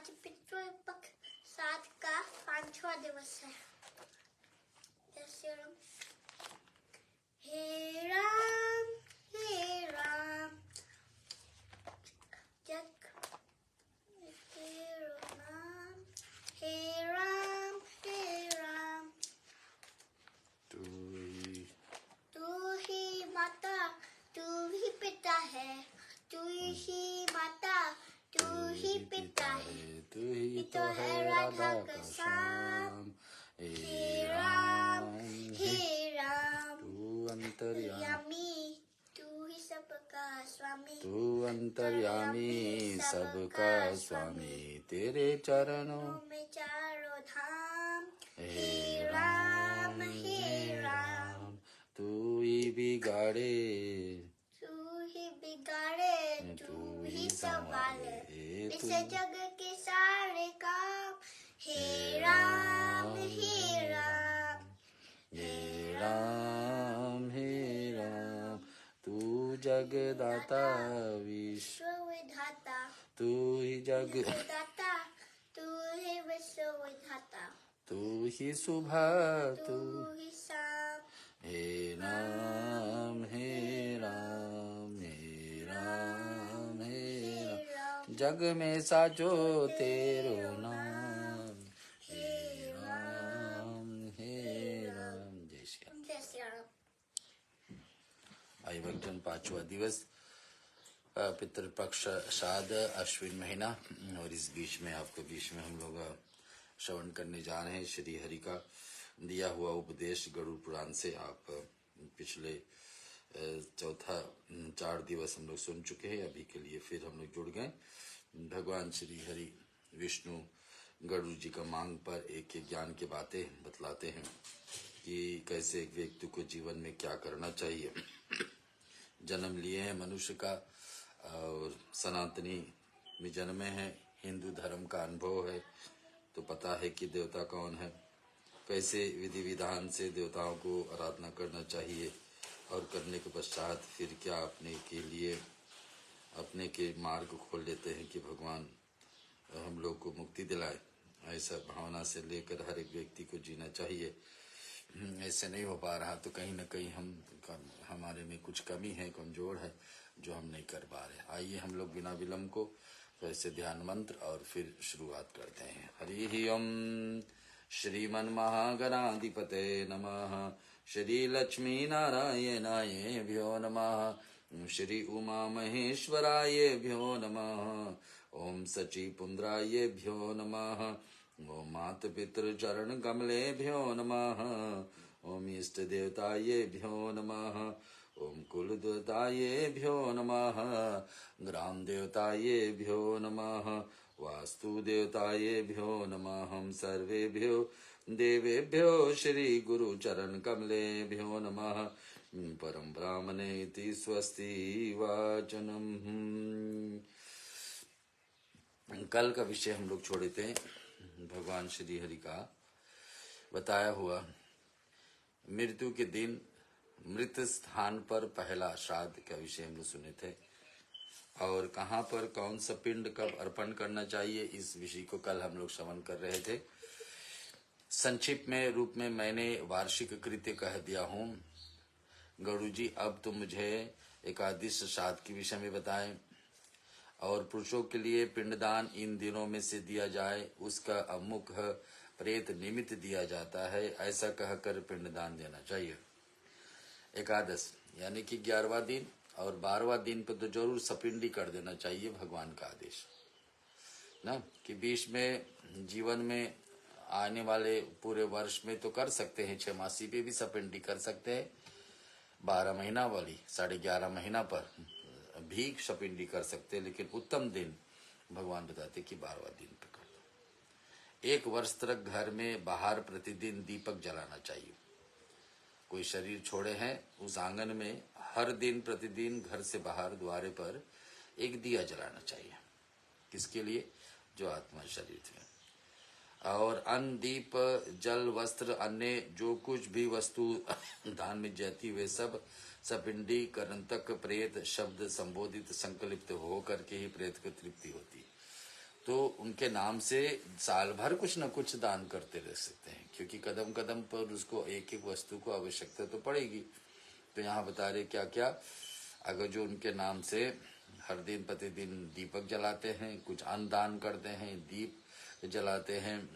आज पितृपक्ष श्राद्ध का 5वां दिवस है। जय श्री राम। हे राम जग तेरो नाम। हे राम तू ही माता तू ही पिता है। तू ही माता तू ही पिता है। तू ही तो है राधा का श्याम। हे राम तू अंतर्यामी तू ही सबका स्वामी। तू अंतर्यामी सबका स्वामी। तेरे चरणों में चारों धाम। हे राम तू ही बिगाड़े तू ही संभाले इस जग के सारे काम। हे राम तू जगदाता विश्व विधाता। तू ही जगदाता तू ही विश्व विधाता। तू ही सुबह तू ही शाम। हे राम जग में साचो तेरो नाम। हे राम जय श्री राम। भाई भक्तन 5वां दिवस पितृपक्ष श्राद्ध अश्विन महीना। और इस बीच में हम लोग श्रवण करने जा रहे हैं श्री हरि का दिया हुआ उपदेश गरुड़ पुराण से। आप पिछले 4 दिवस हम लोग सुन चुके हैं। अभी के लिए फिर हम लोग जुड़ गए। भगवान श्री हरि विष्णु गरुड़ जी का मांग पर एक ज्ञान की बातें बतलाते हैं कि कैसे एक व्यक्ति को जीवन में क्या करना चाहिए। जन्म लिए हैं मनुष्य का और सनातनी में जन्मे हैं। हिंदू धर्म का अनुभव है तो पता है कि देवता कौन है, कैसे विधि विधान से देवताओं को आराधना करना चाहिए और करने के पश्चात फिर क्या अपने के मार्ग खोल लेते हैं कि भगवान हम लोग को मुक्ति दिलाए। ऐसा भावना से लेकर हर एक व्यक्ति को जीना चाहिए। ऐसे नहीं हो पा रहा तो कहीं न कहीं हमारे में कुछ कमी है, कमजोर है जो हम नहीं कर पा रहे। आइए हम लोग बिना विलम्ब को वैसे ध्यान मंत्र और फिर शुरुआत करते हैं। हरि ओम श्रीमन महागणाधिपते नमः। श्री लक्ष्मी नारायणाय भ्यो नमः। श्री उमा महेश्वराय भ्यो नमः। ओम सची पुंद्राय भ्यो नमः। ओम मात पितृ चरण कमले भ्यो नमः। ओम इष्ट देवताये भ्यो नमः। ओम कुल देवताये भ्यो नमः। ग्राम देवताये भ्यो नमः। वास्तु देवताये भ्यो नमः। हम सर्वेभ्यो देवेभ्यो श्री गुरु चरण कमले भ्यो नमः। परम ब्राह्मणे इति स्वस्ति वाचनम। कल का विषय हम लोग छोड़े थे भगवान श्री हरि का बताया हुआ मृत्यु के दिन मृत स्थान पर पहला श्राद्ध का विषय हम लोग सुने थे और कहाँ पर कौन सा पिंड कब अर्पण करना चाहिए इस विषय को कल हम लोग श्रवण कर रहे थे। संक्षिप्त में रूप में मैंने वार्षिक कृत्य कह दिया हूँ। गरुड़ जी अब तुम मुझे एकादश श्राद्ध के विषय में बताएं और पुरुषों के लिए पिंडदान इन दिनों में से दिया जाए, उसका अमुक प्रेत निमित्त दिया जाता है, ऐसा कहकर पिंडदान देना चाहिए। एकादश यानी कि 11वां दिन और 12वां दिन पर तो जरूर सपिंडी कर देना चाहिए, भगवान का आदेश ना कि बीच में जीवन में आने वाले पूरे वर्ष में तो कर सकते हैं, 6 मासी पे भी सपिंडी कर सकते हैं। 12 महीना वाली 11.5 महीना पर भी सपिंडी कर सकते हैं, लेकिन उत्तम दिन भगवान बताते कि 12वां दिन पे कर दो। 1 वर्ष तक घर में बाहर प्रतिदिन दीपक जलाना चाहिए। कोई शरीर छोड़े हैं उस आंगन में हर दिन प्रतिदिन घर से बाहर द्वारे पर एक दिया जलाना चाहिए। किसके लिए? जो आत्मा शरीर थे। और अन्न दीप जल वस्त्र अन्य जो कुछ भी वस्तु दान में जाती वे सब सपिंडी करण तक प्रेत शब्द संबोधित संकल्पित हो करके ही प्रेत को तृप्ति होती। तो उनके नाम से साल भर कुछ न कुछ दान करते रह सकते हैं, क्योंकि कदम कदम पर उसको एक एक वस्तु को आवश्यकता तो पड़ेगी। तो यहाँ बता रहे क्या क्या, अगर जो उनके नाम से हर दिन प्रतिदिन दीपक जलाते हैं, कुछ अन्न दान करते हैं, दीप जलाते हैं,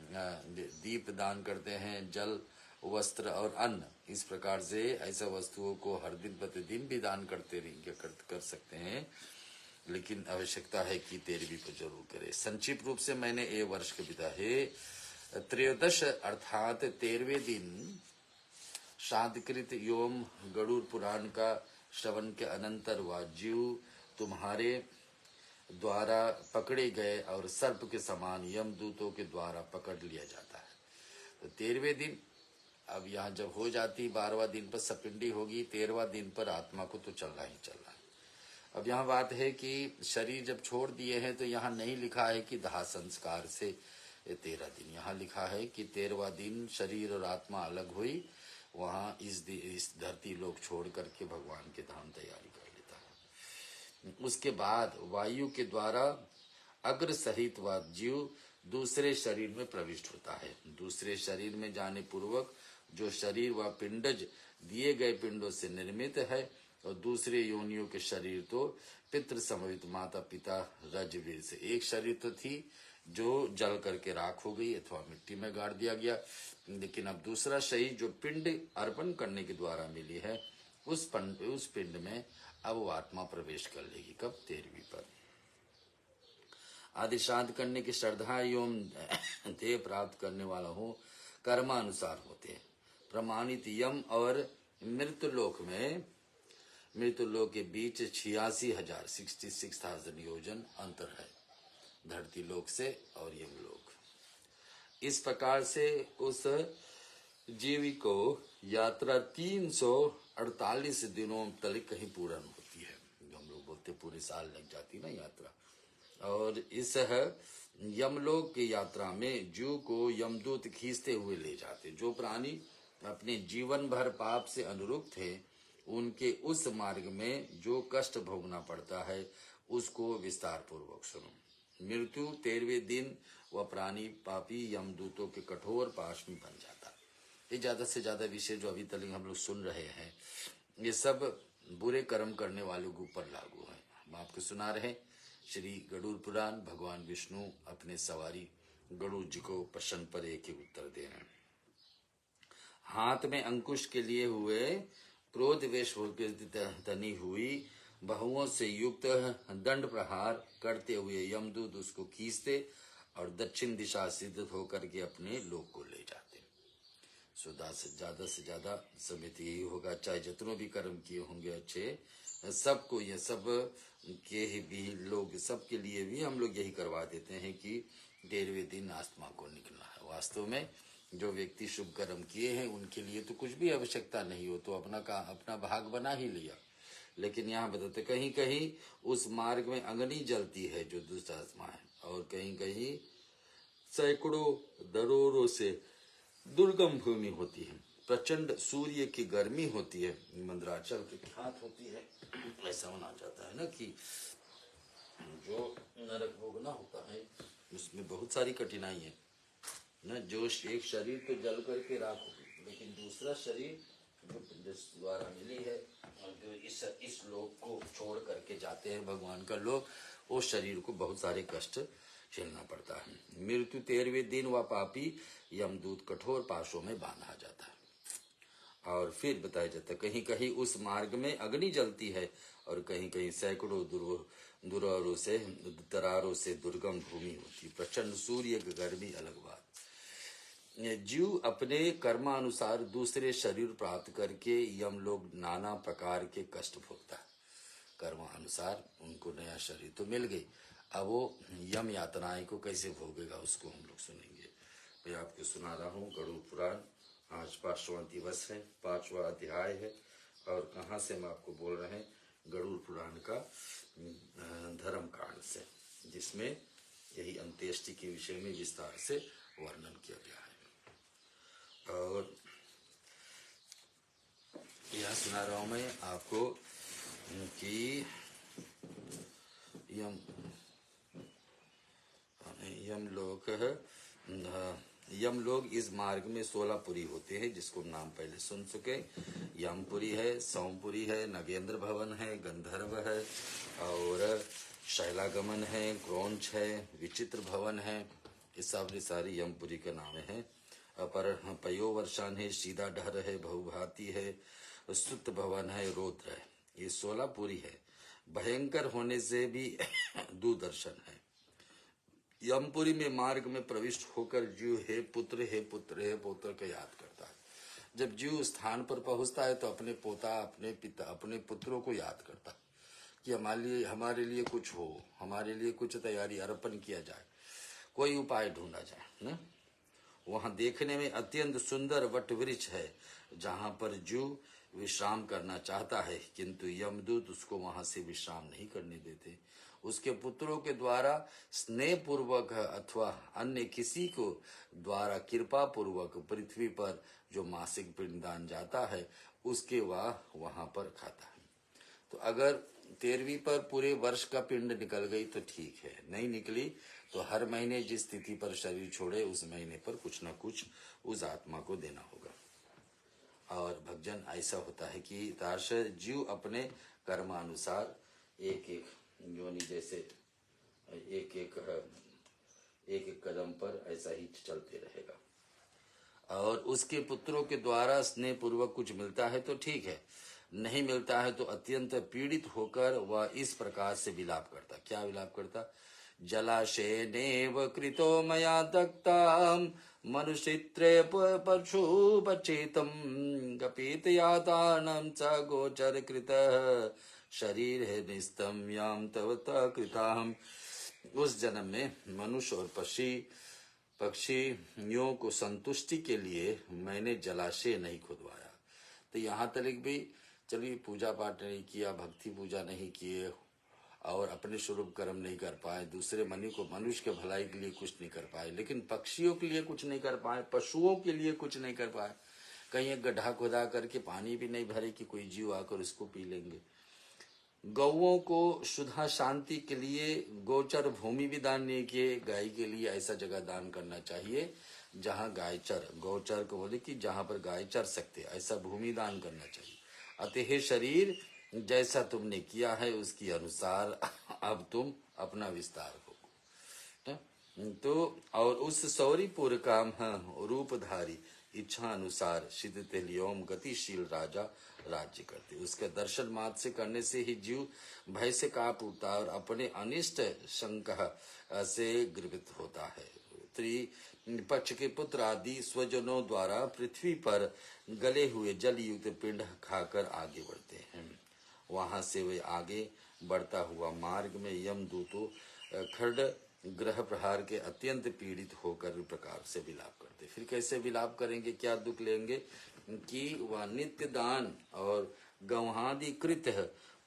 दीप दान करते हैं, जल, वस्त्र और अन्न, इस प्रकार से ऐसा वस्तुओं को हर दिन प्रतिदिन भी दान करते रहेंगे, कर सकते हैं। लेकिन आवश्यकता है कि 13वीं को जरूर करें। संक्षिप्त रूप से मैंने ये वर्ष कविता है त्रयोदश अर्थात 13वें दिन शांतिकृत योम गरुड़ पुराण का श्रवण के अनंतर वह जीव तुम्हारे द्वारा पकड़े गए और सर्प के समान यमदूतों के द्वारा पकड़ लिया जाता है। तो 13वें दिन, अब यहाँ जब हो जाती 12वां दिन पर सपिंडी होगी, 13वां दिन पर आत्मा को तो चलना ही चलना है। अब यहाँ बात है कि शरीर जब छोड़ दिए हैं तो यहाँ नहीं लिखा है कि दाह संस्कार से 13 दिन, यहाँ लिखा है कि 13वां दिन शरीर और आत्मा अलग हुई, वहाँ इस धरती लोक छोड़ करके भगवान के धाम तैयारी कर लेता है। उसके बाद वायु के द्वारा अग्र सहित वह जीव दूसरे शरीर में प्रविष्ट होता है। दूसरे शरीर में जाने पूर्वक जो शरीर वह पिंडज दिए गए पिंडों से निर्मित है, और दूसरे योनियों के शरीर तो पितृ समवित माता पिता रजवीर से, एक शरीर तो थी जो जल करके राख हो गई अथवा मिट्टी में गाड़ दिया गया, लेकिन अब दूसरा शरीर जो पिंड अर्पण करने के द्वारा मिली है, उस पिंड में अब वो आत्मा प्रवेश कर लेगी। कब? 13वीं पर। आदि श्राद्ध करने की श्रद्धा एवं देह प्राप्त करने वाला हो कर्मानुसार होते हैं। प्रमाणित यम और मृत्युलोक में, मृत्युलोक के बीच 66,000 योजन अंतर है, धरती लोक से और यमलोक। इस प्रकार से उस जीवी को यात्रा 348 दिनों तक कहीं पूर्ण होती है। हम लोग बोलते पूरे साल लग जाती ना यात्रा। और इस यमलोक की यात्रा में जीव को यमदूत खींचते हुए ले जाते। जो प्राणी अपने जीवन भर पाप से अनुरूप थे, उनके उस मार्ग में जो कष्ट भोगना पड़ता है उसको विस्तार पूर्वक सुनो। मृत्यु 13वें दिन वह प्राणी पापी यमदूतों के कठोर पाश में बन जाता। ये ज्यादा से ज्यादा विषय जो अभी तक हम लोग सुन रहे हैं, ये सब बुरे कर्म करने वालों के ऊपर लागू है। हम आपको सुना रहे श्री गरुड़ पुराण। भगवान विष्णु अपने सवारी गरुड़ जी को प्रश्न पर एक उत्तर दे रहे हैं। हाथ में अंकुश के लिए हुए क्रोध वेश तनी हुई बहुओं से युक्त दंड प्रहार करते हुए यमदूत उसको खींचते और दक्षिण दिशा सिद्ध होकर के अपने लोक को ले जाते। सुधा से ज्यादा समिति यही होगा, चाहे जितनों भी कर्म किए होंगे अच्छे, सबको ये सब के भी लोग, सबके लिए भी हम लोग यही करवा देते हैं कि 13वें दिन आत्मा को निकलना है। वास्तव में जो व्यक्ति शुभ कर्म किए हैं उनके लिए तो कुछ भी आवश्यकता नहीं हो, तो अपना भाग बना ही लिया। लेकिन यहाँ बताते कहीं कहीं उस मार्ग में अग्नि जलती है जो दुष्ट आत्मा है, और कहीं कहीं सैकड़ों दरोरों से दुर्गम भूमि होती है, प्रचंड सूर्य की गर्मी होती है, मंदराचल की ख्यात होती है। ऐसा माना जाता है ना कि जो नरक भोगना होता है उसमें बहुत सारी कठिनाई है ना। जो एक शरीर तो जल करके राख होगी, लेकिन दूसरा शरीर जो जिस द्वारा मिली है और जो इस लोक को छोड़ करके जाते हैं भगवान का लोक, उस शरीर को बहुत सारे कष्ट झेलना पड़ता है। मृत्यु 13वें दिन वह पापी यमदूत कठोर पाशों में बांधा जाता है। और फिर बताया जाता है कहीं कहीं उस मार्ग में अग्नि जलती है, और कहीं कहीं सैकड़ों दरारों से दुर्गम भूमि होती, प्रचंड सूर्य की गर्मी अलग बात। जीव अपने कर्मानुसार दूसरे शरीर प्राप्त करके यम लोग नाना प्रकार के कष्ट भोगता है। कर्मानुसार उनको नया शरीर तो मिल गई, अब वो यम यातनाएं को कैसे भोगेगा उसको हम लोग सुनेंगे। मैं आपको सुना रहा हूँ गरुड़ पुराण। आज 5वां दिवस है, 5वां अध्याय है, और कहाँ से हम आपको बोल रहे हैं, गरुड़ पुराण का धर्म कांड से, जिसमें यही अंत्येष्टि के विषय में विस्तार से वर्णन किया गया है। और यह सुना रहा हूं मैं आपको कि यम यमलोक इस मार्ग में 16 पुरी होते हैं, जिसको नाम पहले सुन चुके। यमपुरी है, सोमपुरी है, नगेंद्र भवन है, गंधर्व है और शैलागमन है, क्रौंच है, विचित्र भवन है। ये सब सारी यमपुरी के नाम है। पर पयोवर्षान है, सीधा डहर है, बहुभाती है, स्तुत भवन है, रौद्र है। ये 16 पुरी है। भयंकर होने से भी दूरदर्शन है। यमपुरी में मार्ग में प्रविष्ट होकर जीव हे पुत्र हे पुत्र हे पुत्र को याद करता है। जब जीव स्थान पर पहुंचता है तो अपने पोता, अपने पिता, अपने पुत्रों को याद करता है कि हमारे लिए कुछ हो, हमारे लिए कुछ तैयारी अर्पण किया जाए, कोई उपाय ढूंढा जाए न? वहां देखने में अत्यंत सुंदर वट वृक्ष है, जहां पर जीव विश्राम करना चाहता है, किंतु यमदूत उसको वहां से विश्राम नहीं करने देते। उसके पुत्रों के द्वारा स्नेह पूर्वक अथवा अन्य किसी को द्वारा कृपा पूर्वक पृथ्वी पर जो मासिक पिंडदान जाता है, उसके वहां पर खाता है। तो अगर 13वीं पर पूरे वर्ष का पिंड निकल गई तो ठीक है, नहीं निकली तो हर महीने जिस तिथि पर शरीर छोड़े उस महीने पर कुछ न कुछ उस आत्मा को देना होगा। और भक्तजन ऐसा होता है कि ताश जीव अपने कर्मानुसार एक एक योनि जैसे एक एक कदम पर ऐसा ही चलते रहेगा। और उसके पुत्रों के द्वारा स्नेह पूर्वक कुछ मिलता है तो ठीक है, नहीं मिलता है तो अत्यंत पीड़ित होकर वह इस प्रकार से विलाप करता। क्या विलाप करता? जलाशयनेव कृतो मया दग्धं मनुष्यत्रे पशुपचेतं कपितयातानं च गोचरकृतः शरीरे निस्तं यां तव कृताहम्। उस जन्म में मनुष्य और पक्षियों को संतुष्टि के लिए मैंने जलाशय नहीं खुदवाया। तो यहाँ तक भी चलिए पूजा पाठ नहीं किया, भक्ति पूजा नहीं किए और अपने स्वरूप कर्म नहीं कर पाए, दूसरे मनुष्य के भलाई के लिए कुछ नहीं कर पाए, लेकिन पक्षियों के लिए कुछ नहीं कर पाए, पशुओं के लिए कुछ नहीं कर पाए। कहीं एक गड्ढा खुदा करके पानी भी नहीं भरे कि कोई जीव आकर उसको पी लेंगे। गौओं को शुद्धा शांति के लिए गोचर भूमि भी दान नहीं किए। गाय के लिए ऐसा जगह दान करना चाहिए जहाँ गाय चर, गौचर को बोले कि जहाँ पर गाय चर सकते, ऐसा भूमि दान करना चाहिए। अतः शरीर जैसा तुमने किया है उसके अनुसार अब तुम अपना विस्तार हो। तो और उस सौरीपुर का रूपधारी इच्छा अनुसार सिद्धतेलियोम गतिशील राजा राज्य करते। उसके दर्शन मात्र से करने से ही जीव भय से कांप उठता और अपने अनिष्ट शंका से ग्रसित होता है। पक्ष के पुत्र आदि स्वजनों द्वारा पृथ्वी पर गले हुए जल युक्त पिंड खाकर आगे बढ़ते हैं। वहां से वे आगे बढ़ता हुआ मार्ग में यमदूतों खड्ग ग्रह प्रहार के अत्यंत पीड़ित होकर प्रकार से विलाप करते। फिर कैसे विलाप करेंगे, क्या दुख लेंगे कि वह नित्य दान और गौहादि कृत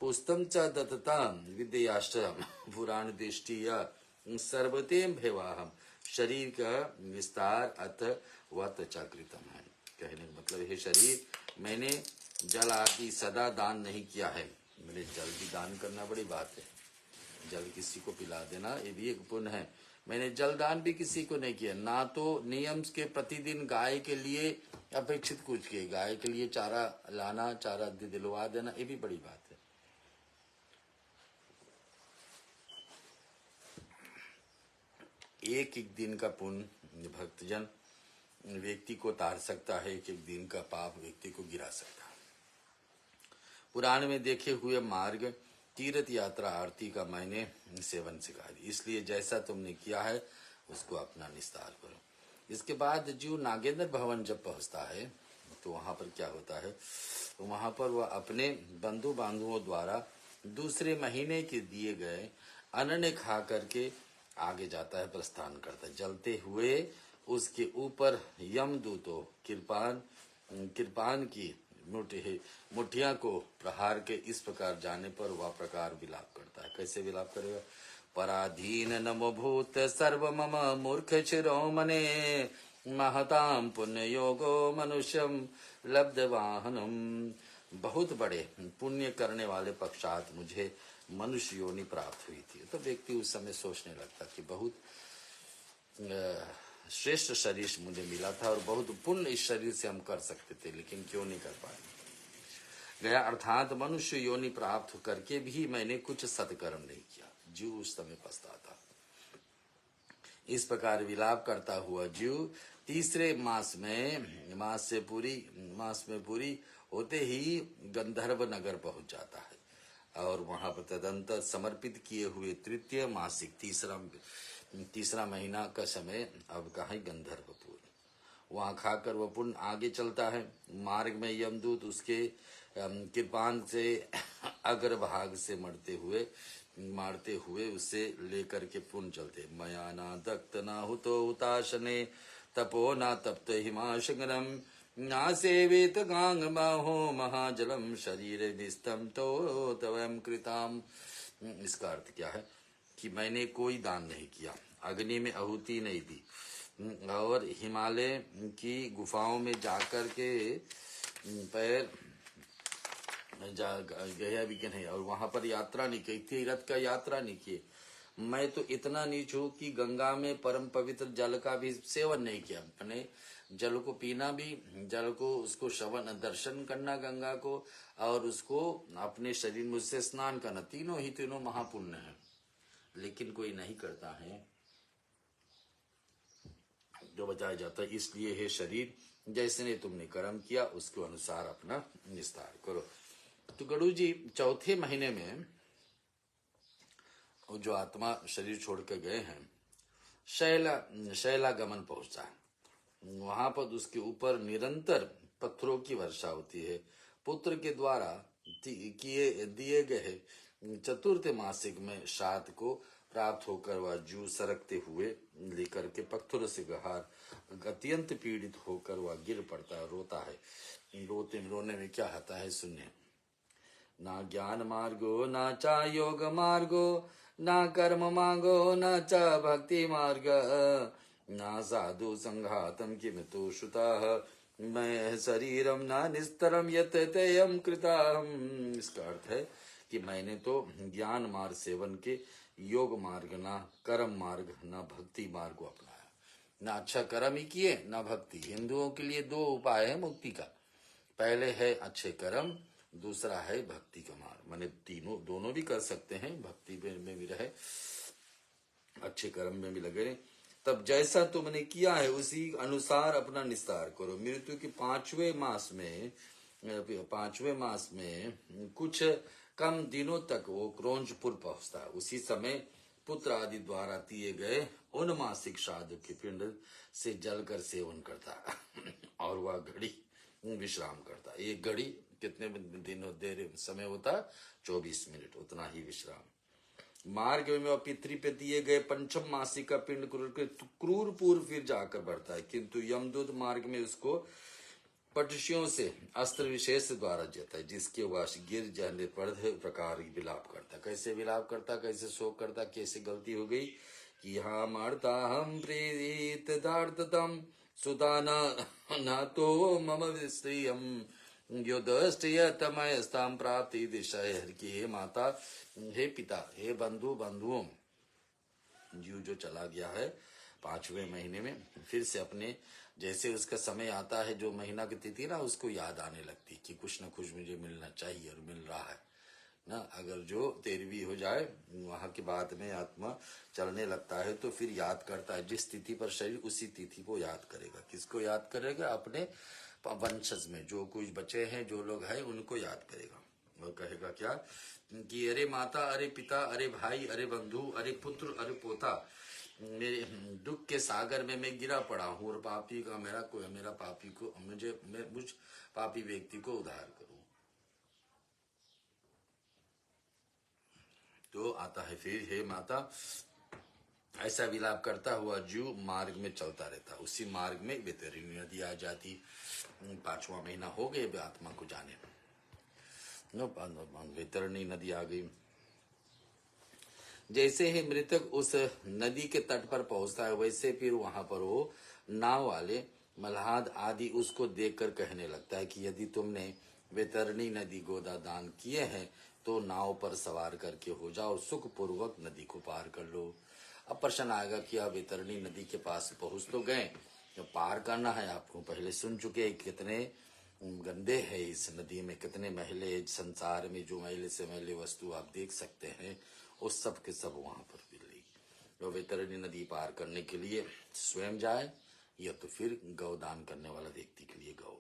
पुस्तम च दत्तता विद्याश्रम पुराण दृष्टि या सर्वतेम भेवाहम। शरीर का विस्तार अत वह त्वचाकृतम है। कहने का मतलब है शरीर मैंने जल आदि सदा दान नहीं किया है। मैंने जल भी दान करना बड़ी बात है, जल किसी को पिला देना ये भी एक पुण्य है। मैंने जल दान भी किसी को नहीं किया, ना तो नियम के प्रतिदिन गाय के लिए अपेक्षित कुछ किए, गाय के लिए चारा लाना, चारा दिलवा देना, ये भी बड़ी बात है। एक एक दिन का पुण्य भक्तजन व्यक्ति को तार सकता है, एक एक दिन का पाप व्यक्ति को गिरा सकता है। पुराण में देखे हुए मार्ग तीर्थ यात्रा आरती का मैंने सेवन सिखा दी, इसलिए जैसा तुमने किया है उसको अपना निस्तार करो। इसके बाद जीव नागेंद्र भवन जब पहुंचता है तो वहां पर क्या होता है, तो वहां पर वह अपने बंधु बांधुओं द्वारा दूसरे महीने के दिए गए अन्न खा करके आगे जाता है, प्रस्थान करता है। जलते हुए उसके ऊपर यमदूतों कृपान की मुठिया को प्रहार के इस प्रकार जाने पर वह प्रकार विलाप करता है। कैसे विलाप करेगा? पराधीन नमो भूत सर्व मम मूर्ख शिरोमणे महताम पुण्य योगो मनुष्यम लब्ध वाहनम। बहुत बड़े पुण्य करने वाले पश्चात मुझे मनुष्य योनि प्राप्त हुई थी। तो व्यक्ति उस समय सोचने लगता कि बहुत श्रेष्ठ शरीर मुझे मिला था और बहुत पुण्य इस शरीर से हम कर सकते थे, लेकिन क्यों नहीं कर पाए। गया अर्थात मनुष्य योनि प्राप्त करके भी मैंने कुछ सत्कर्म नहीं किया। जीव उस समय पछताता। इस प्रकार विलाप करता हुआ जीव तीसरे मास में पूरी होते ही गंधर्व नगर पहुंच जाता है और वहां पर तदंतर समर्पित किए हुए तृतीय मासिक तीसरा महीना का समय अब कहा गंधर्वपुर। वहां खाकर वह पुण्य आगे चलता है। मार्ग में यमदूत उसके कृपान से अग्रभाग से मारते हुए उसे लेकर के पुण्य चलते। मया ना दक्त ना हुतो हुताशने तपो ना तप्त हिमाशगरम ना सेवेत गांग बाहो महाजलम शरीर निस्तम तो तवम कृताम। इसका अर्थ क्या है कि मैंने कोई दान नहीं किया, अग्नि में आहुति नहीं दी और हिमालय की गुफाओं में जाकर के पैर गया भी नहीं और वहां पर यात्रा नहीं की, तीर्थ का यात्रा नहीं की। मैं तो इतना नीच हूं कि गंगा में परम पवित्र जल का भी सेवन नहीं किया। मैंने जल को पीना भी, जल को उसको श्रवण दर्शन करना गंगा को और उसको अपने शरीर में उससे स्नान करना, तीनों महापुण्य है, लेकिन कोई नहीं करता है जो बताया जाता है। इसलिए हे शरीर, जैसे ने तुमने कर्म किया उसके अनुसार अपना निस्तार करो। तो गरुड़ जी चौथे महीने में जो आत्मा शरीर छोड़ कर गए हैं शैलागमन पहुंचता है। वहां पर उसके ऊपर निरंतर पत्थरों की वर्षा होती है। पुत्र के द्वारा दिए गए चतुर्थ मासिक में श्राद्ध को प्राप्त होकर वह जू सरकते हुए लेकर के पत्थरों से गहार अत्यंत पीड़ित होकर वह गिर पड़ता है, रोता है। रोने में क्या आता है सुनिए। ना ज्ञान मार्गो ना चा योग मार्गो ना कर्म मार्गो ना चा भक्ति मार्ग ना साधु संघातम किम तो श्रुताः मैं शरीरम ना निस्तरम यत तेयम कृताहम। इसका अर्थ है कि मैंने तो ज्ञान मार्ग सेवन के योग मार्ग ना कर्म मार्ग ना भक्ति मार्ग को अपनाया, ना अच्छा कर्म ही किए ना भक्ति। हिंदुओं के लिए दो उपाय है मुक्ति का, पहले है अच्छे कर्म, दूसरा है भक्ति का मार्ग। माने दोनों भी कर सकते हैं, भक्ति में भी रहे अच्छे कर्म में भी लगे रहे। तब जैसा तुमने किया है उसी अनुसार अपना निस्तार करो। मृत्यु के पांचवें मास में कुछ कम दिनों तक वो क्रोंजपुर पहुंचता है। उसी समय पुत्र आदि द्वारा दिए गए उन मासिक श्राद्ध के पिंड से जलकर सेवन करता है और वह घड़ी विश्राम करता है। एक घड़ी कितने दिन देर समय होता है? 24 मिनट, उतना ही विश्राम। मार्ग में पितृ पे दिए गए पंचम मासिक का पिंड क्रूरपुर फिर जाकर बढ़ता है, किंतु यमदूत मार्ग में उसको पटशियों से अस्त्र विशेष द्वारा देता है, जिसके वाश गिर जाने पर प्रकार विलाप करता। कैसे विलाप करता, कैसे शोक करता, कैसे गलती हो गई कि हाँ मारता हम प्रेरित दार्तम सुदाना न तो मम विश्रियम योदष्टयतमयस्ताम प्राप्ति दिशा हर की। हे माता, हे पिता, हे बंधुओं, जीव जो चला गया है 5वें महीने में फिर से अपने जैसे उसका समय आता है, जो महीना की तिथि ना उसको याद आने लगती कि कुछ न कुछ मुझे मिलना चाहिए और मिल रहा है ना। अगर जो 13वीं हो जाए वहां के बाद में आत्मा चलने लगता है तो फिर याद करता है, जिस तिथि पर शरीर उसी तिथि को याद करेगा। किसको याद करेगा? अपने वंशज में जो कुछ बचे हैं, जो लोग हैं उनको याद करेगा। वो कहेगा क्या कि अरे माता, अरे पिता, अरे भाई, अरे बंधु, अरे पुत्र, अरे पोता, मेरे दुख के सागर में मैं गिरा पड़ा हूँ और पापी का मेरा पापी को मुझ पापी व्यक्ति को उद्धार करूं। तो आता है फिर, हे माता, ऐसा विलाप करता हुआ जीव मार्ग में चलता रहता। उसी मार्ग में वैतरणी नदी आ जाती। 5वां महीना हो गए आत्मा को जाने, वैतरणी नदी आ गई। जैसे ही मृतक उस नदी के तट पर पहुंचता है, वैसे फिर वहां पर वो नाव वाले मल्हाद आदि उसको देखकर कहने लगता है कि यदि तुमने वैतरणी नदी गोदा दान किए हैं तो नाव पर सवार करके हो जाओ, सुख पूर्वक नदी को पार कर लो। अब प्रश्न आएगा कि आप वैतरणी नदी के पास पहुंच तो गए, जो पार करना है आपको पहले सुन चुके हैं कितने गंदे हैं इस नदी में, कितने मैले, संसार में जो मैले से मैले वस्तु आप देख सकते हैं वो सब के सब वहां पर मिलेगी। तो वैतरणी नदी पार करने के लिए स्वयं जाए या तो फिर गौ दान करने वाला व्यक्ति के लिए गौ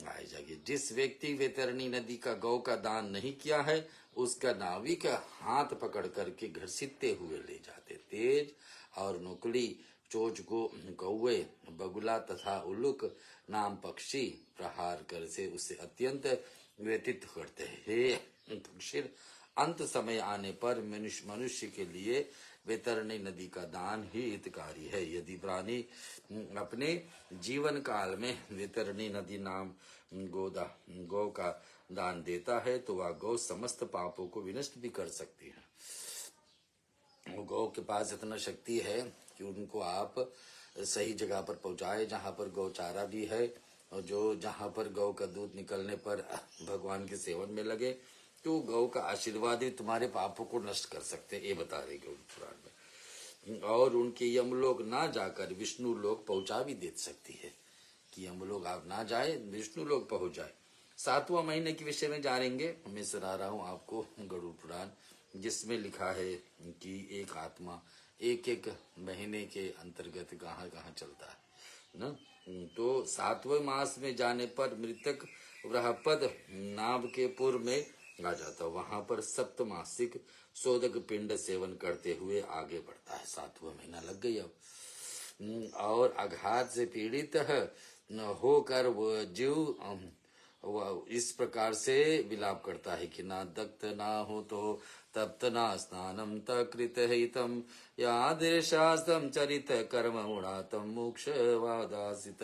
आए जाएगी। जिस व्यक्ति वैतरणी नदी का गौ का दान नहीं किया है उसका नाविक हाथ पकड़ करके घसीटते हुए ले जाते। तेज और नुकड़ी चोच को कौवे, बगुला तथा उल्लुक नाम पक्षी प्रहार कर से उसे अत्यंत व्यतीत करते हैं। हे पक्षी, अंत समय आने पर मनुष्य के लिए वैतरणी नदी का दान ही हितकारी है। यदि प्राणी अपने जीवन काल में वैतरणी नदी नाम गौ का दान देता है तो वह गौ समस्त पापों को विनष्ट भी कर सकती है। गौ के पास इतना शक्ति है कि उनको आप सही जगह पर पहुंचाए जहां पर गौचारा भी है, और जो जहां पर गौ का दूध निकलने पर भगवान के सेवन में लगे तो गौ का आशीर्वाद ही तुम्हारे पापों को नष्ट कर सकते हैं, ये बता रहे गौ पुराण में। और उनके यमलोक ना जाकर विष्णु लोक पहुंचा भी दे सकती है कि यमलोक आप ना जाए, विष्णु लोक पहुंच जाए। 7वां महीने के विषय में जानेंगे। मैं सुना रहा हूँ आपको गरुड़ पुराण, जिसमें लिखा है कि एक आत्मा एक एक महीने के अंतर्गत कहाँ कहाँ चलता है ना। तो 7वें मास में जाने पर मृतक बृहस्पति नाभ के पूर्व में आ जाता, वहां पर सप्तमासिक सोदक पिंड सेवन करते हुए आगे बढ़ता है। 7वां महीना लग गई अब। और आघात से पीड़ित होकर वो जीव वह इस प्रकार से विलाप करता है कि ना दग्ध ना हो तो तप्त ना स्नानम तकृत हितम यादेशास्तम चरित कर्म उड़ातम मोक्ष वादासित।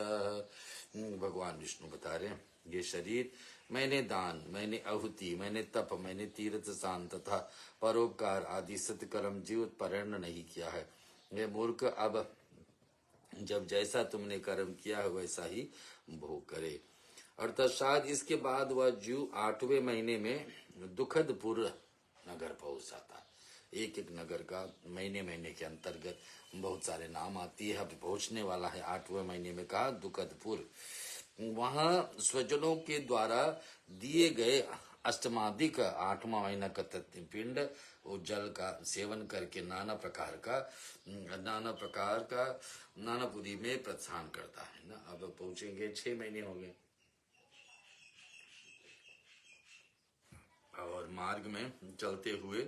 भगवान विष्णु बता रहे हैं, ये शरीर मैंने दान, मैंने आहुति, मैंने तप, मैंने तीर्थ स्नान तथा परोपकार आदि सत्कर्म जीवित परिण नहीं किया है। ये मूर्ख, अब जब जैसा तुमने कर्म किया है वैसा ही भोग करे। अर्थात शायद इसके बाद वह जीव 8वें महीने में दुखदपुर नगर पहुंच जाता है। एक एक नगर का महीने महीने के अंतर्गत बहुत सारे नाम आती है। अब पहुंचने वाला है 8वें महीने में कहा दुखदपुर। वहां स्वजनों के द्वारा दिए गए अष्टमाधिक 8वां महीना का पिंड वो जल का सेवन करके नानापुरी में प्रस्थान करता है ना। अब पहुंचेंगे 6 महीने हो गए और मार्ग में चलते हुए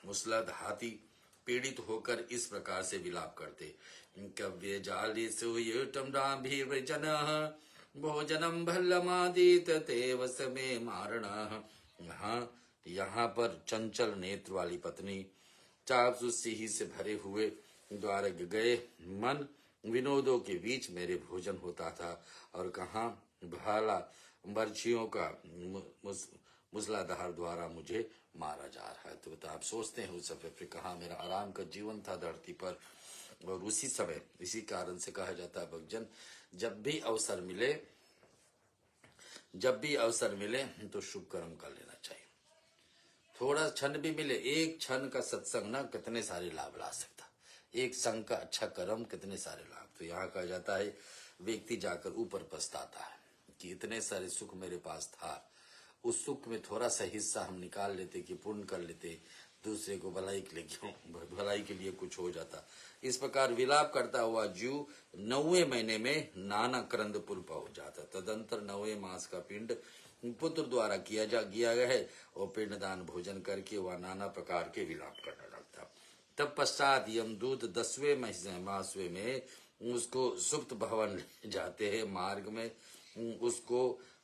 मुसलद हाथी पीड़ित होकर इस प्रकार से विलाप करते, कव्य जाली सुयुटम जन भोजनम भल्लमादित तेव समे मारणः। यहाँ पर चंचल नेत्र वाली पत्नी चापलूसी से भरे हुए द्वार गए मन विनोदों के बीच मेरे भोजन होता था, और कहाँ भाला बर्छियों का मूसलाधार द्वारा मुझे मारा जा रहा है। तो आप सोचते हैं उस समय फिर कहाँ मेरा आराम का जीवन था धरती पर। और उसी समय इसी कारण से कहा जाता है भक्तजन, जब भी अवसर मिले तो शुभ कर्म कर लेना चाहिए। थोड़ा क्षण भी मिले, एक क्षण का सत्संग ना कितने सारे लाभ ला सकता, एक संग का अच्छा कर्म कितने सारे लाभ। तो यहाँ कहा जाता है व्यक्ति जाकर ऊपर पछताता है कि इतने सारे सुख मेरे पास था, उस सुख में थोड़ा सा हिस्सा हम निकाल लेते कि पुण्य कर लेते, दूसरे को भलाई के लिए कुछ हो जाता। इस प्रकार विलाप करता हुआ जीव 9वें महीने में नाना करंदपुर पहुंच जाता। तदंतर 9वें मास का पिंड पुत्र द्वारा किया गया है और पिंडदान भोजन करके वह नाना प्रकार के विलाप करने लगता। तब पश्चात यमदूत 10वें मासवे में उसको सुप्त भवन ले जाते हैं। मार्ग में उसको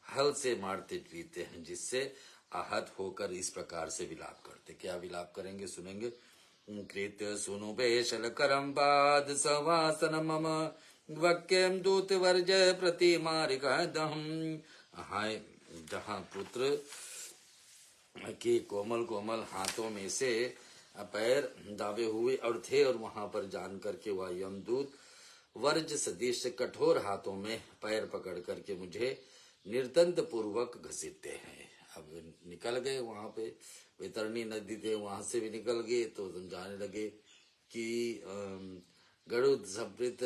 हल से मारते पीते हैं, जिससे आहत होकर इस प्रकार से विलाप करते। क्या विलाप करेंगे सुनेंगे। कृत सुनु बेशल करम पाद सवासन मम वक्यम दूत वर्ज प्रति मारिक दहम। हाय, जहाँ पुत्र के कोमल कोमल हाथों में से पैर दावे हुए और थे, और वहां पर जान करके वह यमदूत वर्ज सदृश कठोर हाथों में पैर पकड़ करके मुझे निर्दंत पूर्वक घसीटते हैं। अब निकल गए वहां पे वैतरणी नदी थे वहां से भी निकल गए, तो समझाने लगे कि गरुड़ संप्रीत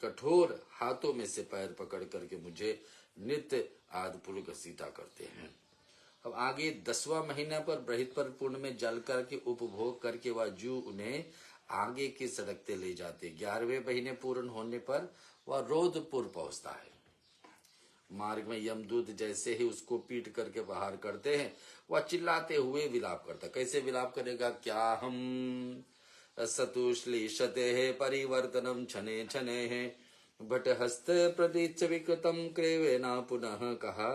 कठोर हाथों में से पैर पकड़ करके मुझे नित्य आदपुर घसीटा करते हैं। अब आगे 10वां महीना पर बृहस्पति पूर्ण में जल करके उपभोग करके वह जू उन्हें आगे की सड़कते ले जाते। 11वें महीने पूर्ण होने पर वह रोधपुर पहुंचता है। मार्ग में यमदूत जैसे ही उसको पीट करके बाहर करते हैं, वह चिल्लाते हुए विलाप करता। कैसे विलाप करेगा? क्या हम सतुश्लीशते है परिवर्तनम छने छने है भट हस्त प्रदीच विकृतम क्रेवेना पुनः कहा,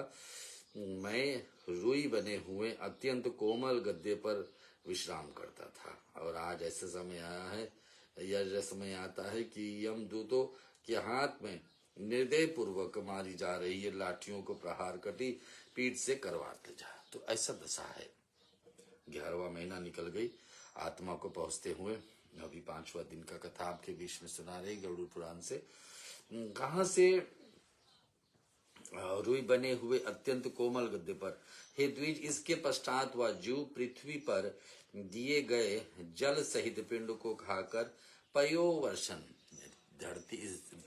मैं रुई बने हुए अत्यंत कोमल गद्दे पर विश्राम करता था। और आज ऐसा समय आया है, यह समय आता है कि यमदूतों के हाथ में निर्दय पूर्वक मारी जा रही है लाठियों को प्रहार करती पीठ से करवाते जा। तो ऐसा दशा है। 11वां महीना निकल गई आत्मा को पहुंचते हुए। अभी 5वां दिन का कथा आपके बीच में सुना रही गरुड़ पुराण से। कहां से? रुई बने हुए अत्यंत कोमल गद्दे पर। हे द्विज, इसके पश्चात वह जीव पृथ्वी पर दिए गए जल सहित पिंड को खाकर पयोवर्षण, धरती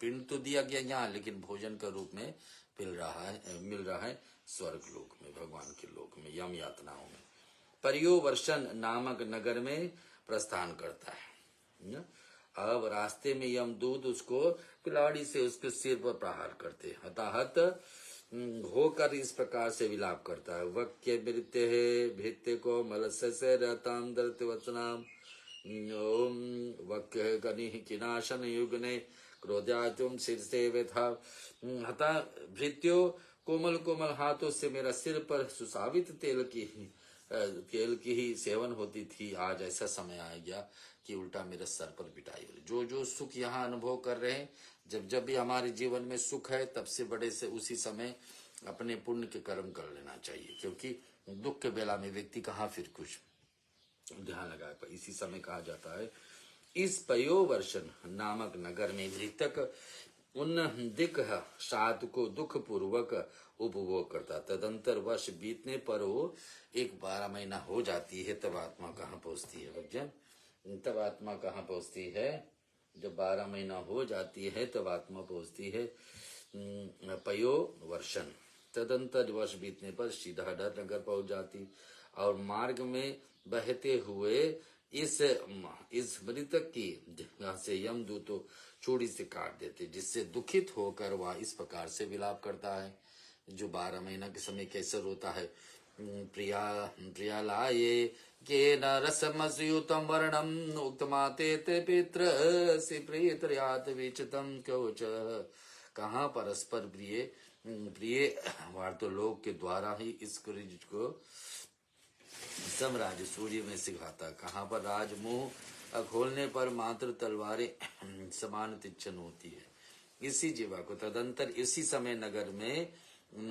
पिंड तो दिया गया यहाँ, लेकिन भोजन का रूप में मिल रहा है स्वर्ग लोक में, भगवान के लोक में, यम यातनाओं में। पर्योवर्षण नामक नगर में प्रस्थान करता है। अब रास्ते में यमदूत उसको कुल्हाड़ी से उसके सिर पर प्रहार करते, हताहत होकर इस प्रकार से विलाप करता है। वक्य मृत्य है भित्य को मलस्य से रहताम दर्त वचनाम ओम वक्य गनि किनाशन युगने क्रोध्याचुम सिर से व्यथा। हता भृत्यो कोमल कोमल हाथों से मेरा सिर पर सुसावित तेल की ही सेवन होती थी। आज ऐसा समय आ गया कि उल्टा मेरे सर पर पिटाई हो रही। जो सुख यहाँ अनुभव कर रहे हैं, जब भी हमारे जीवन में सुख है, तब से बड़े से उसी समय अपने पुण्य के कर्म कर लेना चाहिए, क्योंकि दुख के बेला में व्यक्ति कहाँ फिर कुछ ध्यान लगाए। पर इसी समय कहा जाता है, इस पयोवर्षण नामक नगर में मृतक उन दिक सात को दुख पूर्वक उपभोग करता। तदंतर वर्ष बीतने पर वो 12 महीना हो जाती है, तब आत्मा कहाँ पहुंचती है भक्तजन? तब आत्मा कहाँ पहुंचती है? जब 12 महीना हो जाती है तब आत्मा पहुंचती है पयोवर्षण। तदंतर वर्ष बीतने पर सीधाधर नगर पहुंच जाती और मार्ग में बहते हुए इस मृतक की जगह से यमदूतों चूड़ी से काट देते, जिससे दुखित होकर वह इस प्रकार से विलाप करता है। जो 12 महीना के समय कैसे रोता है, प्रियालाये केन रसमसयुतं वर्णम् उक्तमाते ते पित्र सि प्रियतर्यात विचितं कवच। कहाँ परस्पर प्रिय वार्तालोक के द्वारा ही इस क्रिज को सम्राज सूर्य में सिखाता। कहाँ पर राजमुंह खोलने पर मात्र तलवारें समान तीक्ष्ण होती है इसी जीवा को। तदंतर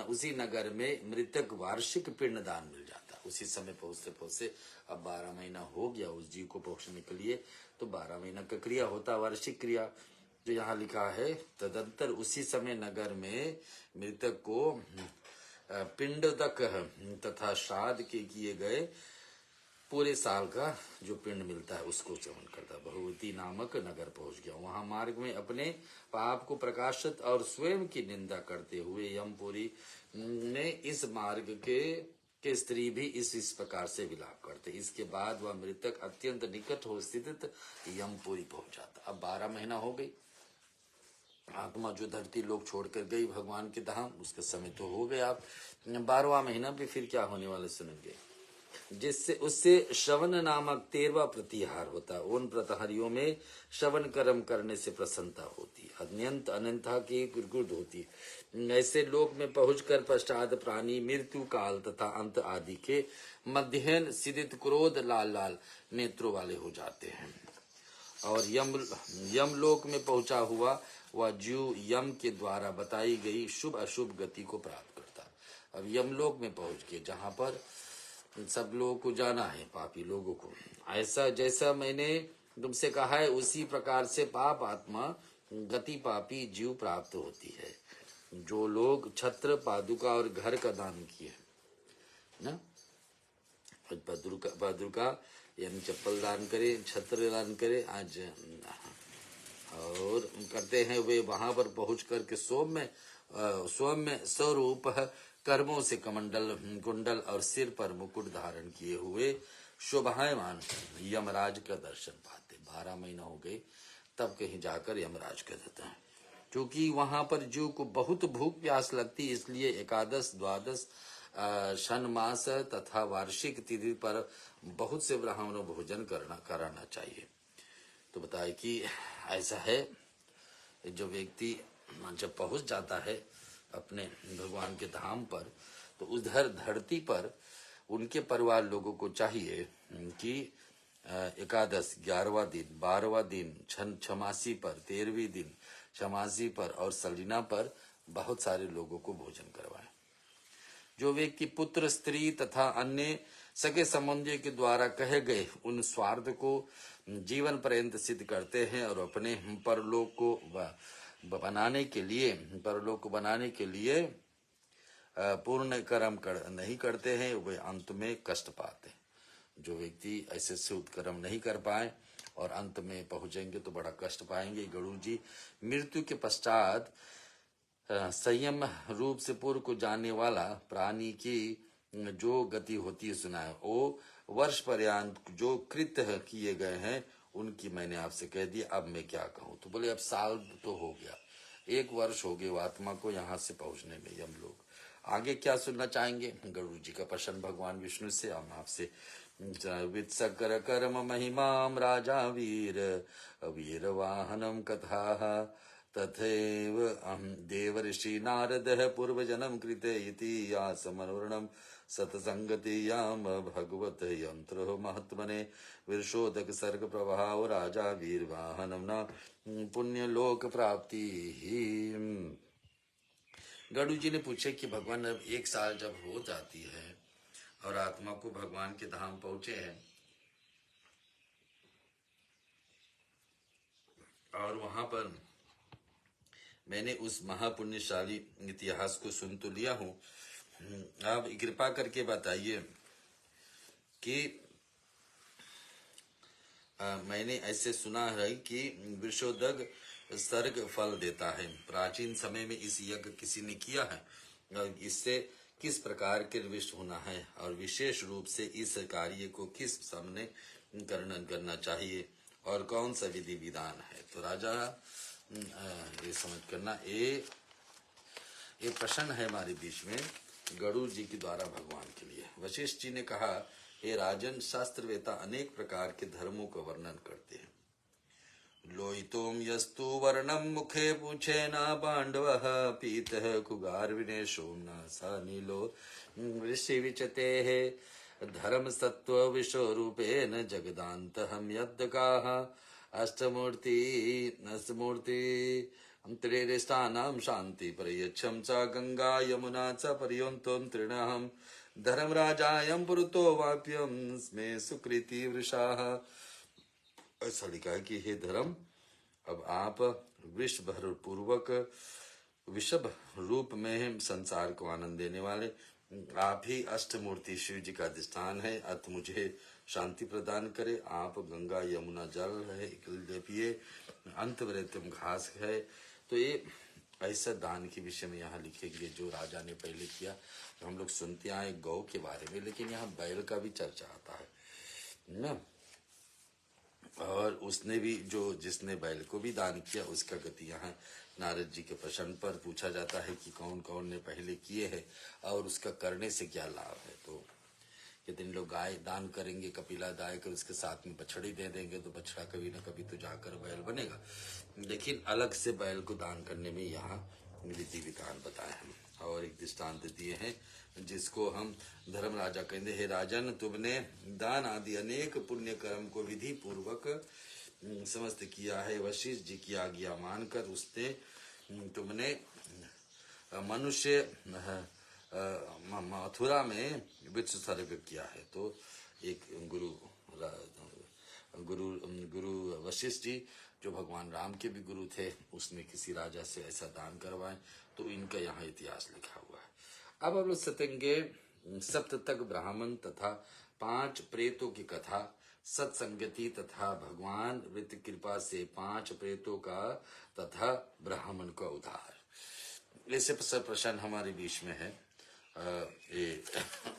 उसी नगर में मृतक वार्षिक पिंडदान मिल जाता। उसी समय पहुंचते अब 12 महीना हो गया उस जीव को पहुंचने के लिए, तो 12 महीना का क्रिया होता, वार्षिक क्रिया जो यहाँ लिखा है। तदंतर उसी समय नगर में मृतक को पिंडदक तथा श्राद्ध के किए गए पूरे साल का जो पिंड मिलता है उसको सेवन करता। भगवती नामक नगर पहुंच गया। वहां मार्ग में अपने पाप को प्रकाशित और स्वयं की निंदा करते हुए यमपुरी ने इस मार्ग के स्त्री भी इस प्रकार से विलाप करते। इसके बाद वह मृतक अत्यंत निकट हो स्थित यमपुरी पहुंच जाता। अब 12 महीना हो गई, आत्मा जो धरती लोग छोड़कर गई भगवान के धाम, उसका समय तो हो गया। अब 12वां महीना भी फिर क्या होने वाले सुनेंगे, जिससे उससे श्रवण नामक 13वां प्रतिहार होता। उन प्रतिहारियों में श्रवण कर्म करने से प्रसन्नता होती, अत्यंत अनंता की गुरगुद होती। ऐसे लोक में पहुंचकर पश्चात प्राणी मृत्यु काल तथा अंत आदि के मध्यहन सिदित क्रोध लाल लाल नेत्रों वाले हो जाते हैं। और यमलोक में पहुंचा हुआ वह जीव यम के द्वारा बताई गई शुभ अशुभ गति को प्राप्त करता। अब यमलोक में पहुंच के जहां पर सब लोगों को जाना है, पापी लोगों को, ऐसा जैसा मैंने तुमसे कहा है उसी प्रकार से पाप आत्मा गति पापी जीव प्राप्त होती है। जो लोग छत्र पादुका और घर का दान किए ना, पादुका यानी चप्पल दान करे, छत्र दान करे आज। और करते हैं वे वहां पर पहुंच करके सौम्य स्वरूप कर्मों से कमंडल कुंडल और सिर पर मुकुट धारण किए हुए शोभायमान यमराज का दर्शन पाते। 12 महीना हो गए तब कहीं जाकर यमराज कह देते हैं। क्योंकि वहां पर जीव को बहुत भूख प्यास लगती, इसलिए एकादश, द्वादश, शन मास तथा वार्षिक तिथि पर बहुत से ब्राह्मणों भोजन कराना चाहिए। तो बताए कि ऐसा है, जो व्यक्ति जब पहुंच जाता है अपने भगवान के धाम पर, तो उधर धरती पर उनके परिवार लोगों को चाहिए कि एकादश, 11वां दिन, 12वां दिन, छमासी पर, 13वीं दिन छमासी पर और सलीना पर बहुत सारे लोगों को भोजन करवाएं। जो व्यक्ति पुत्र, स्त्री तथा अन्य सगे संबंधियों के द्वारा कहे गए उन स्वार्थ को जीवन पर्यंत सिद्ध करते हैं और अपने परलोक को बनाने के लिए पूर्ण कर्म नहीं करते हैं, वे अंत में कष्ट पाते हैं। जो व्यक्ति ऐसे शुद्ध कर्म नहीं कर पाए और अंत में पहुंचेंगे तो बड़ा कष्ट पाएंगे। गरुड़ जी मृत्यु के पश्चात संयम रूप से पूर्व को जानने वाला प्राणी की जो गति होती है सुनाए। वो वर्ष पर्यंत जो कृत्य किए गए हैं उनकी मैंने आपसे कह दिया, अब मैं क्या कहूँ। तो बोले अब साल तो हो गया, 1 वर्ष हो गए आत्मा को यहाँ से पहुंचने में। हम लोग आगे क्या सुनना चाहेंगे गरुड़ जी का प्रश्न भगवान विष्णु से। हम आपसे वित्सकर कर्म महिमाम राजा वीर वाहनम कथा तथैव देव ऋषि नारद पूर्वजन्म कृते इति यासमनुवर्णम सतसंगतियाम भगवत यंत्र महात्मने विरशोदक सर्ग प्रभाव राजा वीर वाहनम न पुण्य लोक प्राप्ति ही। गरुड़ जी ने पूछे कि भगवान अब 1 साल जब हो जाती है और आत्मा को भगवान के धाम पहुंचे हैं और वहां पर मैंने उस महापुण्यशाली इतिहास को सुन तो लिया हूं, आप कृपा करके बताइए कि मैंने ऐसे सुना है कि विश्वोदग सर्ग फल देता है। प्राचीन समय में इस यज्ञ किसी ने किया है और इससे किस प्रकार के निविष्ट होना है और विशेष रूप से इस कार्य को किस सामने करना चाहिए और कौन सा विधि विधान है। तो राजा ये समझ करना, ये प्रश्न है हमारे बीच में गरुड़ जी के द्वारा भगवान के लिए। वशिष्ठ जी ने कहा, हे राजन, शास्त्रवेता अनेक प्रकार के धर्मों का वर्णन करते हैं। लोहितोम यस्तु वर्णम मुखे पूछे न पांडव पीत कुगार विने सोमना सा नीलो ऋषि विचते है धर्म सत्व विश्व रूपे न जगदांत हम यद का अष्टमूर्ति नस्तमूर्ति त्रिरिष्टानां शांति परियच्छं च गंगा यमुना च पर्यन्तों तृणहं धर्मराजायं पुरुतो वाप्यं स्मे सुकृति वृषाः। ऐसा लिखा है कि हे धर्म, अब आप विषभ रूप में संसार को आनंद देने वाले आप ही अष्टमूर्ति शिव जी का अधिष्ठान है, अत मुझे शांति प्रदान करे। आप गंगा यमुना जल है पिए, अंत तुम घास है। तो ये ऐसा दान के विषय में यहाँ लिखे गए जो राजा ने पहले किया। तो हम लोग सुनते आए गौ के बारे में, लेकिन यहाँ बैल का भी चर्चा आता है ना। और उसने भी जिसने बैल को भी दान किया उसका गति यहाँ नारद जी के प्रश्न पर पूछा जाता है कि कौन कौन ने पहले किए हैं और उसका करने से क्या लाभ है। तो यदि लोग गाय दान करेंगे, कपिला दाय कर उसके साथ में बछड़ी दे देंगे तो बछड़ा कभी न कभी तो जाकर बैल बनेगा। लेकिन अलग से बैल को दान करने में यहाँ विधि विधान बताए हैं और एक दृष्टांत दिए हैं जिसको हम धर्म राजा कहते। हे राजन, तुमने दान आदि अनेक पुण्य कर्म को विधि पूर्वक समस्त किया है। वशिष्ठ जी की आज्ञा मानकर उसने तुमने मनुष्य मथुरा में विश्व सर्ग किया है। तो एक गुरु वशिष्ठ जी जो भगवान राम के भी गुरु थे, उसने किसी राजा से ऐसा दान करवाए, तो इनका यहाँ इतिहास लिखा हुआ है। अब हम लोग सतेंगे सप्ततक ब्राह्मण तथा 5 प्रेतों की कथा, सत्संगति तथा भगवान वृत्त कृपा से 5 प्रेतों का तथा ब्राह्मण का उद्धार। ऐसे सब प्रश्न हमारे बीच में है। ये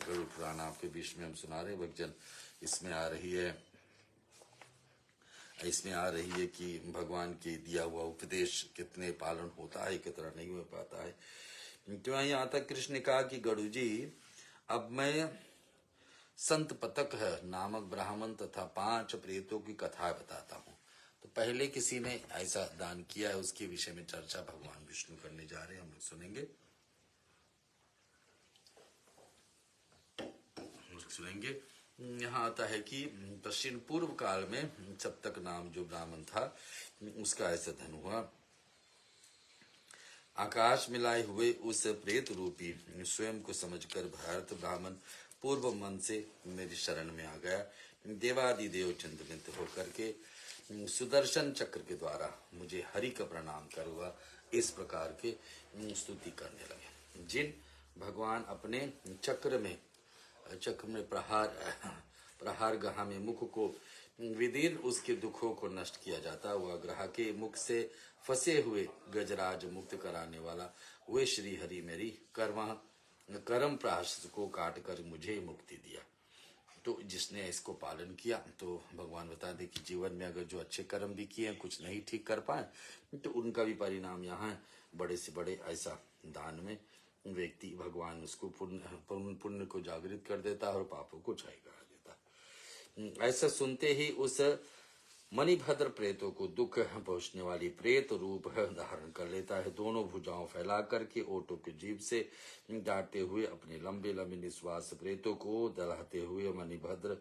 गरुड़ पुराण आपके बीच में हम सुना रहे भक्तजन। इसमें आ रही है कि भगवान के दिया हुआ उपदेश कितने पालन होता है, कितना नहीं हो पाता है। तो यहाँ तक कृष्ण ने कहा कि गरुड़ जी, अब मैं संत पतक है नामक ब्राह्मण तथा 5 प्रेतों की कथा बताता हूँ। तो पहले किसी ने ऐसा दान किया है, उसके विषय में चर्चा भगवान विष्णु करने जा रहे हैं, हम लोग सुनेंगे। यहाँ आता है कि दक्षिण पूर्व काल में सप्तक नाम जो ब्राह्मण था, उसका ऐसा धन हुआ। आकाश मिलाए हुए उस प्रेत रूपी स्वयं को समझकर भारत ब्राह्मण पूर्व मन से मेरी शरण में आ गया। देवादिदेव चिंतित होकर के सुदर्शन चक्र के द्वारा मुझे हरि का प्रणाम कर हुआ, इस प्रकार के स्तुति करने लगे। जिन भगवान अपने चक्र में प्रहार गहा में मुख को विदीर्ण उसके दुखों को नष्ट किया जाता, वह ग्रह के मुख से फंसे हुए गजराज मुक्त कराने वाला वे श्री हरि मेरी कर्म प्रायश्चित को काट कर मुझे मुक्ति दिया। तो जिसने इसको पालन किया, तो भगवान बता दे कि जीवन में अगर जो अच्छे कर्म भी किए, कुछ नहीं ठीक कर पाए, तो उनका भी परिणाम यहाँ है। बड़े से बड़े ऐसा दान में व्यक्ति भगवान उसको पुण्य को जागृत कर देता है और पापों को क्षय कर देता। ऐसा सुनते ही उस मणिभद्र प्रेतों को दुख पहुंचने वाली प्रेत रूप धारण कर लेता है। दोनों भुजाओं फैला करके ओटों के जीभ से डांटते हुए अपने लंबे लंबे निश्वास प्रेतों को दलाते हुए मणिभद्र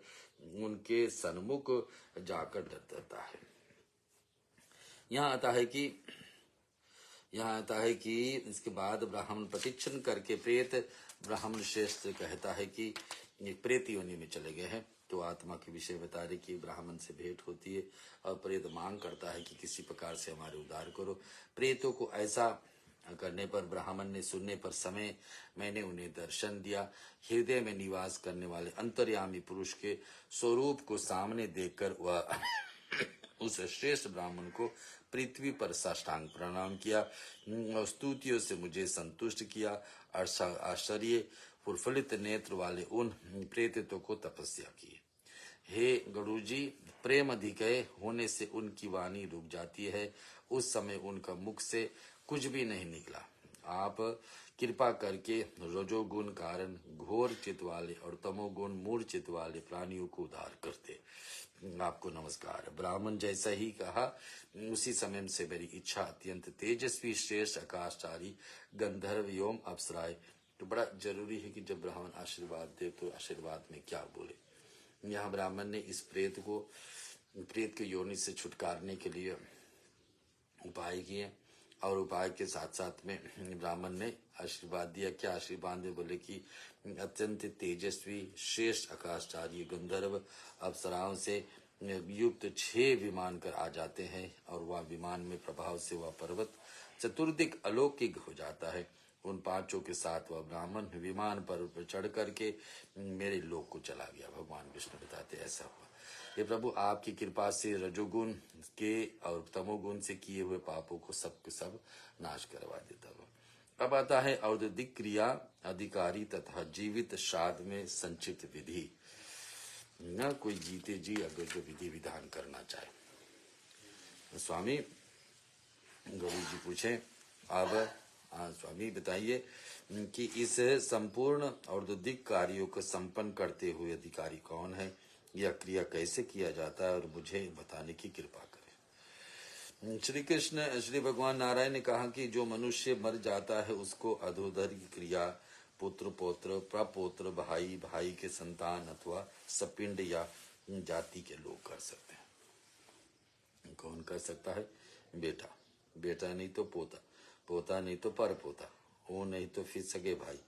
उनके सन्मुख जाकर डर देता है। यहाँ आता है कि इसके बाद ब्राह्मण प्रतीक्षण करके प्रेत ब्राह्मण श्रेष्ठ कहता है कि प्रेत योनि में चले गए हैं। तो आत्मा के विषय बता रहे कि ब्राह्मण से भेंट होती है और प्रेत मांग करता है कि किसी प्रकार से हमारे उद्धार करो। प्रेतों को ऐसा करने पर ब्राह्मण ने सुनने पर समय मैंने उन्हें दर्शन दिया। हृदय में निवास करने वाले अंतर्यामी पुरुष के स्वरूप को सामने देखकर वह उस श्रेष्ठ ब्राह्मण को पृथ्वी पर साष्टांग प्रणाम किया और स्तुतियों से मुझे संतुष्ट किया। आश्चर्य प्रफुल्लित नेत्र वाले उन प्रेतों को तपस्या की। हे गरुड़ जी, प्रेम अधिकय होने से उनकी वाणी रुक जाती है। उस समय उनका मुख से कुछ भी नहीं निकला। आप कृपा करके रजोगुण कारण घोर चित्त वाले और तमोगुण मूढ़ चित्त वाले प्राणियों को उद्धार करते। आपको नमस्कार। ब्राह्मण जैसा ही कहा, उसी समय से मेरी इच्छा अत्यंत तेजस्वी श्रेष्ठ आकाशचारी गंधर्व योम अप्सराय। तो बड़ा जरूरी है कि जब ब्राह्मण आशीर्वाद दे तो आशीर्वाद में क्या बोले। यहाँ ब्राह्मण ने इस प्रेत के योनि से छुटकारने के लिए उपाय किए और उपाय के साथ साथ में ब्राह्मण ने आशीर्वाद दिया। क्या आशीर्वाद दे? बोले कि अत्यंत तेजस्वी श्रेष्ठ आकाशचारी गंधर्व अप्सराओं से युक्त 6 विमान कर आ जाते हैं और वह विमान में प्रभाव से वह पर्वत चतुर्दिक अलौकिक हो जाता है। उन 5 के साथ वह ब्राह्मण विमान पर चढ़ करके मेरे लोक को चला गया। भगवान विष्णु बताते ऐसा हुआ। ये प्रभु आपकी कृपा से रजोगुण के और तमोगुण से किए हुए पापों को सब के सब नाश करवा देता हुआ। अब आता है औद्योगिक क्रिया अधिकारी तथा जीवित श्राद्ध में संचित विधि। न कोई जीते जी अगर जो विधि विधान करना चाहे। स्वामी गुरु जी पूछे, अब स्वामी बताइए कि इस संपूर्ण औद्योगिक कार्यों को संपन्न करते हुए अधिकारी कौन है, यह क्रिया कैसे किया जाता है और मुझे बताने की कृपा करें। श्री भगवान नारायण ने कहा कि जो मनुष्य मर जाता है उसको अधोदर्ग क्रिया पुत्र पौत्र प्रपौत्र भाई भाई के संतान अथवा सपिंड या जाति के लोग कर सकते हैं। कौन कर सकता है? बेटा, बेटा नहीं तो पोता, पोता नहीं तो पर पोता, वो नहीं तो फिर सगे भाई,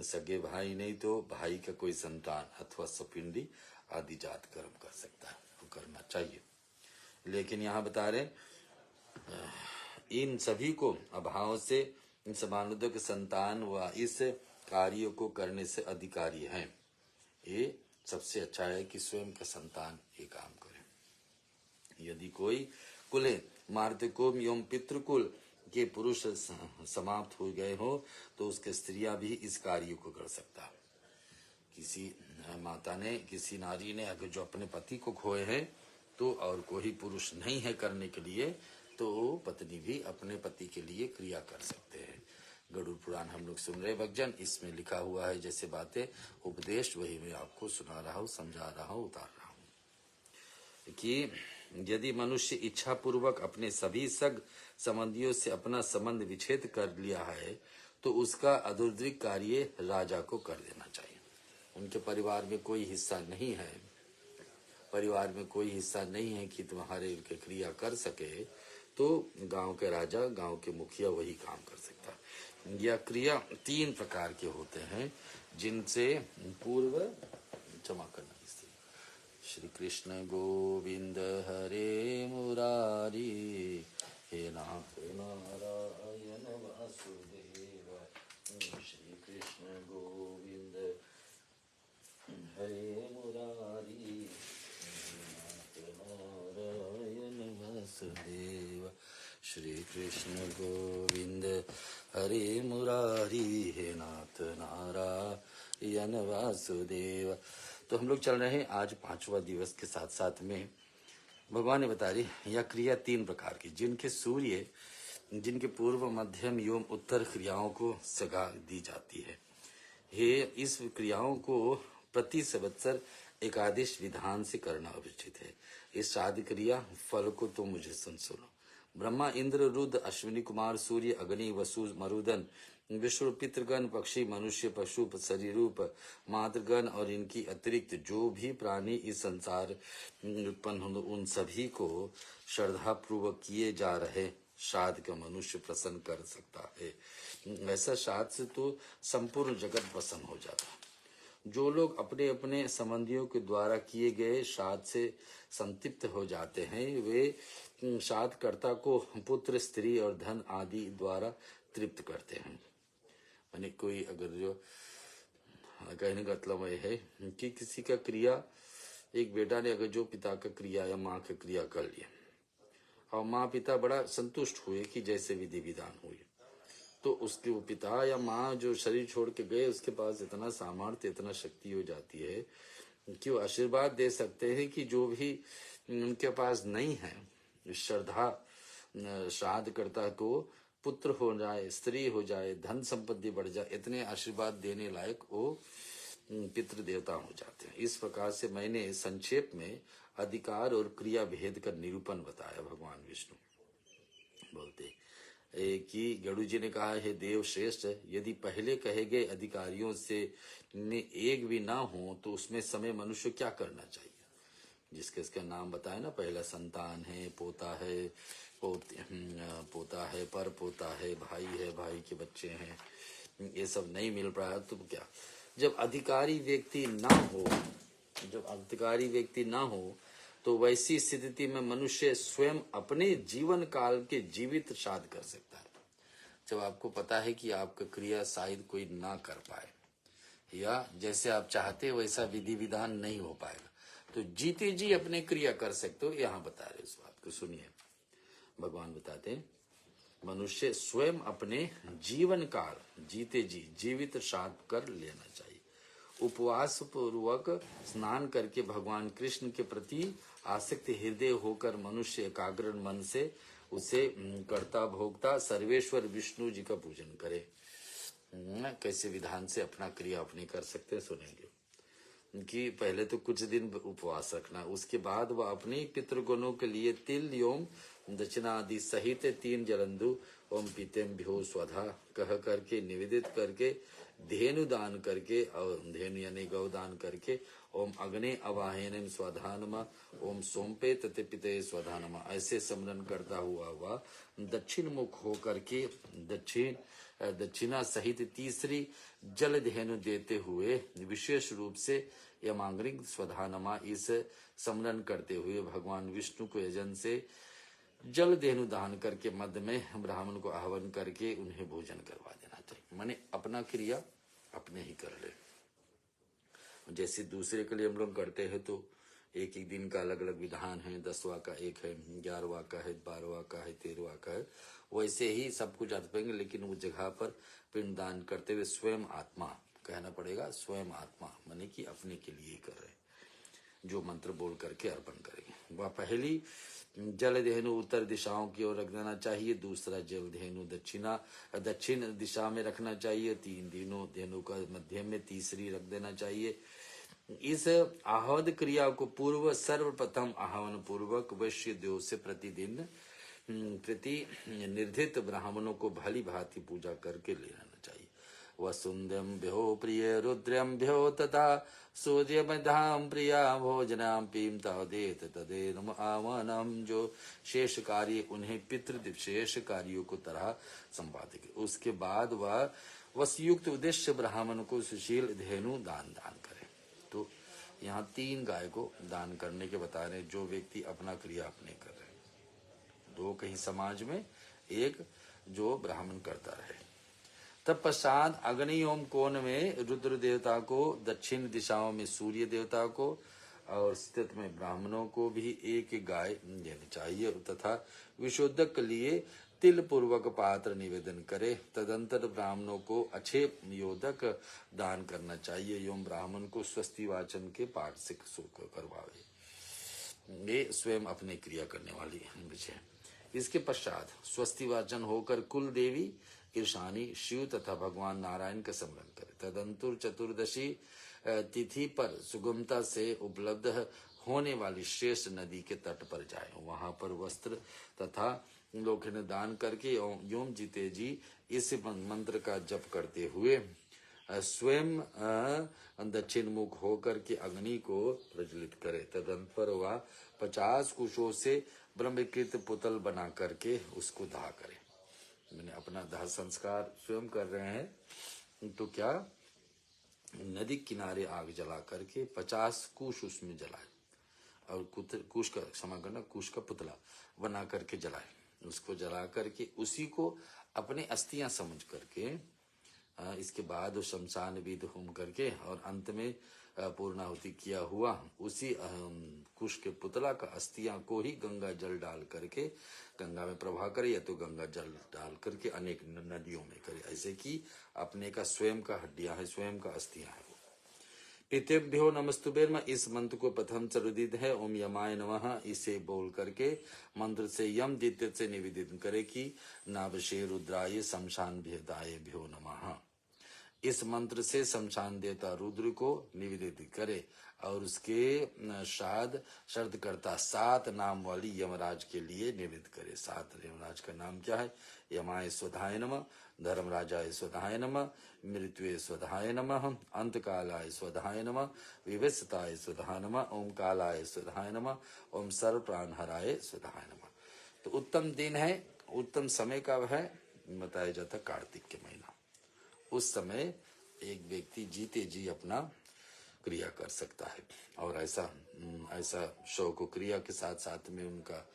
सगे भाई नहीं तो भाई का कोई संतान अथवा सपिंडी आदि जात कर्म कर सकता है, वो करना चाहिए। लेकिन यहाँ बता रहे इन सभी को अभाव से इन समानुदक संतान व इस कार्यों को करने से अधिकारी हैं। ये सबसे अच्छा है कि स्वयं का संतान ये काम करे। यदि कोई कुले मार्तकोम एवं पितृकुल के पुरुष समाप्त हो गए हो तो उसके स्त्रियां भी इस कार्य को कर सकता। किसी माता ने, किसी नारी ने अगर जो अपने पति को खोए हैं तो और कोई पुरुष नहीं है करने के लिए, तो पत्नी भी अपने पति के लिए क्रिया कर सकते हैं। गरुड़ पुराण हम लोग सुन रहे भक्तजन, इसमें लिखा हुआ है जैसे बातें उपदेश, वही मैं आपको सुना रहा हूँ, समझा रहा हूँ, उतार रहा हूँ कि यदि मनुष्य इच्छा पूर्वक अपने सभी सग संबंधियों से अपना संबंध विच्छेद कर लिया है तो उसका अदुद्रिक कार्य राजा को कर देना चाहिए। उनके परिवार में कोई हिस्सा नहीं है, परिवार में कोई हिस्सा नहीं है कि तुम्हारे उनके क्रिया कर सके, तो गांव के राजा, गांव के मुखिया वही काम कर सकता है। यह क्रिया 3 प्रकार के होते हैं जिनसे पूर्व क्षमा करना। श्री कृष्ण गोविंद हरे मुरारी, हे नाथ नारायण वासुदेव। श्री कृष्ण गोविंद हरे मुरारी, हे नाथ नारायण वासुदेव। श्री कृष्ण गोविंद हरे मुरारी, हे नाथ नारायण वासुदेव। तो हम लोग चल रहे हैं आज 5वां दिवस के साथ साथ में भगवान ने बता रही यह क्रिया 3 प्रकार की, जिनके सूर्य, जिनके पूर्व मध्यम एवं उत्तर क्रियाओं को सगा दी जाती है। हे इस क्रियाओं को प्रति संवत्सर एकादश विधान से करना उचित है। इस श्राद्ध क्रिया फल को तो मुझे सुनो। ब्रह्मा, इंद्र, रुद्र, अश्विनी कुमार, सूर्य, अग्नि, वसु, मरुदन, विष्णु, पितृगण, पक्षी, मनुष्य, पशु, शरीरूप, मातृगण और इनकी अतिरिक्त जो भी प्राणी इस संसार उत्पन्न हो, उन सभी को श्रद्धा पूर्वक किए जा रहे श्राद्ध का मनुष्य प्रसन्न कर सकता है। ऐसा श्राद्ध से तो संपूर्ण जगत प्रसन्न हो जाता है। जो लोग अपने अपने संबंधियों के द्वारा किए गए श्राद्ध से संतृप्त हो जाते हैं, वे श्राद्ध कर्ता को पुत्र, स्त्री और धन आदि द्वारा तृप्त करते हैं। यानी कोई अगर जो कहने का मतलब यह है कि किसी का क्रिया, एक बेटा ने अगर जो पिता का क्रिया या माँ का क्रिया कर लिया और माँ पिता बड़ा संतुष्ट हुए कि जैसे विधि विधान हुई, तो उसके वो पिता या माँ जो शरीर छोड़ के गए, उसके पास इतना सामर्थ्य, इतना शक्ति हो जाती है कि वो आशीर्वाद दे सकते हैं कि जो भी उनके पास नहीं है, श्रद्धा श्राद्ध करता को पुत्र हो जाए, स्त्री हो जाए, धन संपत्ति बढ़ जाए, इतने आशीर्वाद देने लायक वो पितृ देवता हो जाते हैं। इस प्रकार से मैंने संक्षेप में अधिकार और क्रिया भेद का निरूपण बताया। भगवान विष्णु बोलते कि गरुड़ जी ने कहा, है देव श्रेष्ठ, यदि पहले कहे गए अधिकारियों से में एक भी ना हो तो उसमें समय मनुष्य क्या करना चाहिए। जिसके इसका नाम बताया ना, पहला संतान है, पोता है, पोता है, पर पोता है, भाई है, भाई के बच्चे हैं, ये सब नहीं मिल रहा तो क्या। जब अधिकारी व्यक्ति ना हो तो वैसी स्थिति में मनुष्य स्वयं अपने जीवन काल के जीवित श्राद्ध कर सकता है। जब आपको पता है कि आपका क्रिया शायद कोई ना कर पाए या जैसे आप चाहते वैसा विधि विधान नहीं हो पाएगा, तो जीते जी अपने क्रिया कर सकते हो। यहाँ बता रहे इस बात को सुनिए। भगवान बताते हैं मनुष्य स्वयं अपने जीवन काल जीते जी जीवित श्राद्ध कर लेना चाहिए। उपवास पूर्वक स्नान करके भगवान कृष्ण के प्रति आसक्त हृदय होकर मनुष्य एकाग्र मन से उसे कर्ता भोक्ता सर्वेश्वर विष्णु जी का पूजन करे। कैसे विधान से अपना क्रिया अपनी कर सकते हैं सुनेंगे कि पहले तो कुछ दिन उपवास रखना, उसके बाद वह अपने पितृगणों के लिए तिल एवं दक्षिणा आदि सहित 3 जलंधु ओम पीतेम भ्यो स्वधा कह करके निवेदित करके धेनु दान करके और धेनु यानी गौ दान करके ओम अग्ने अवाहनम स्वधानमा ओम सोमपे तते पिते स्वधानमा ऐसे स्मरण करता हुआ वह दक्षिण मुख होकर के दक्षिणा सहित तीसरी जल धेनु देते हुए विशेष रूप से यमांग्रिक स्वधानमा इस स्मरण करते हुए भगवान विष्णु को यजन से जल धेनु दान करके मध्य में ब्राह्मण को आह्वान करके उन्हें भोजन करवा देना चाहिए। माने अपना क्रिया अपने ही कर ले। जैसे दूसरे के लिए हम लोग करते हैं तो एक एक दिन का अलग अलग विधान है, 10वां का एक है, 11वां का है, 12वां का है, 13वां का है, वैसे ही सब कुछ अर्पेंगे। लेकिन उस जगह पर पिंडदान करते हुए स्वयं आत्मा कहना पड़ेगा, स्वयं आत्मा माने कि अपने के लिए कर रहे, जो मंत्र बोल करके अर्पण करेंगे। वह पहली जल धेनु उत्तर दिशाओं की ओर रख देना चाहिए, दूसरा जल धेनु दक्षिण दिशा में रखना चाहिए, 3 दिनों धेनु का मध्य में, तीसरी रख देना चाहिए। इस आहवद क्रिया को पूर्व सर्वप्रथम आहवन पूर्वक वैश्य देव से प्रतिदिन प्रति निर्धित ब्राह्मणों को भली भांति पूजा करके ले लेना चाहिए। वसुंदम भ्यो प्रिय रुद्रम भ्यो तथा सूर्यमधाम प्रिया भोजनाम पीम तदेत तदेनम आवानम। जो शेष कार्य उन्हें पितृ शेष कार्यों को तरह संपादित। उसके बाद वह वसयुक्त उद्देश्य ब्राह्मण को सुशील धेनु दान करे। तो यहाँ 3 गाय को दान करने के बता रहे, जो व्यक्ति अपना क्रिया अपने कर रहे, 2 कहीं समाज में, 1 जो ब्राह्मण करता रहे। तत्पश्चात अग्नि ओम कोण में रुद्र देवता को, दक्षिण दिशाओं में सूर्य देवता को और स्थित में ब्राह्मणों को भी 1 गाय देनी चाहिए तथा विशुद्धक के लिए तिल पूर्वक पात्र निवेदन करे। तदंतर ब्राह्मणों को अच्छे योदक दान करना चाहिए एवं ब्राह्मण को स्वस्ति वाचन के पाठ से करवावे। ये स्वयं अपनी क्रिया करने वाली विषय। इसके पश्चात स्वस्ति वाचन होकर कुल देवी ईशानी शिव तथा भगवान नारायण का स्मरण करे। तदंतर चतुर्दशी तिथि पर सुगमता से उपलब्ध होने वाली श्रेष्ठ नदी के तट पर जाए, वहां पर वस्त्र तथा लोखंड दान करके योम जीते जी इस मंत्र का जप करते हुए स्वयं दक्षिण मुख होकर के अग्नि को प्रज्वलित करे। तदंतर वह 50 कुशों से ब्रह्मकृत पुतल बना करके उसको दाह करे। मैंने अपना दाह संस्कार स्वयं कर रहे हैं तो क्या, नदी किनारे आग जला करके 50 कुश उसमें जलाए और कुश का क्षमा करना कुश का पुतला बना करके जलाए। उसको जला करके उसी को अपने अस्थियां समझ करके इसके बाद शमशान विद होम करके और अंत में पूर्णाहुति किया हुआ उसी कुश के पुतला का अस्थियां को ही गंगा जल डाल करके गंगा में प्रवाह करे, या तो गंगा जल डाल करके अनेक नदियों में करे। ऐसे कि अपने का स्वयं का हड्डियां है, स्वयं का अस्थियां है। पितृभ्यो नमस्तुभ्यम, इस मंत्र को प्रथम चरुदित है ओम यमाय नमः। इसे बोल करके मंत्र से यम द्वितीय से निवेदित करे कि नाभशे रुद्राय शमशान भेदाय भ्यो नमः। इस मंत्र से शमशान देवता रुद्र को निवेदित करे और उसके साथ शर्त करता 7 नाम वाली यमराज के लिए निवेदित करे। 7 यमराज का नाम क्या है? यमाय स्वधाय नमः, धर्मराजाय स्वधाय नमः, मृत्युए स्वधाय नमः, अंतकालाय स्वधाय नमः, विवस्ताय स्वधाय नमः, ओम कालाय स्वधाय नमः, ओम सर्व प्राणहराय स्वधाय नमः। तो उत्तम दिन है, उत्तम समय का है, बताया जाता कार्तिक के महीना। उस समय एक व्यक्ति जीते जी अपना क्रिया कर सकता है और ऐसा शव को क्रिया के साथ साथ में उनका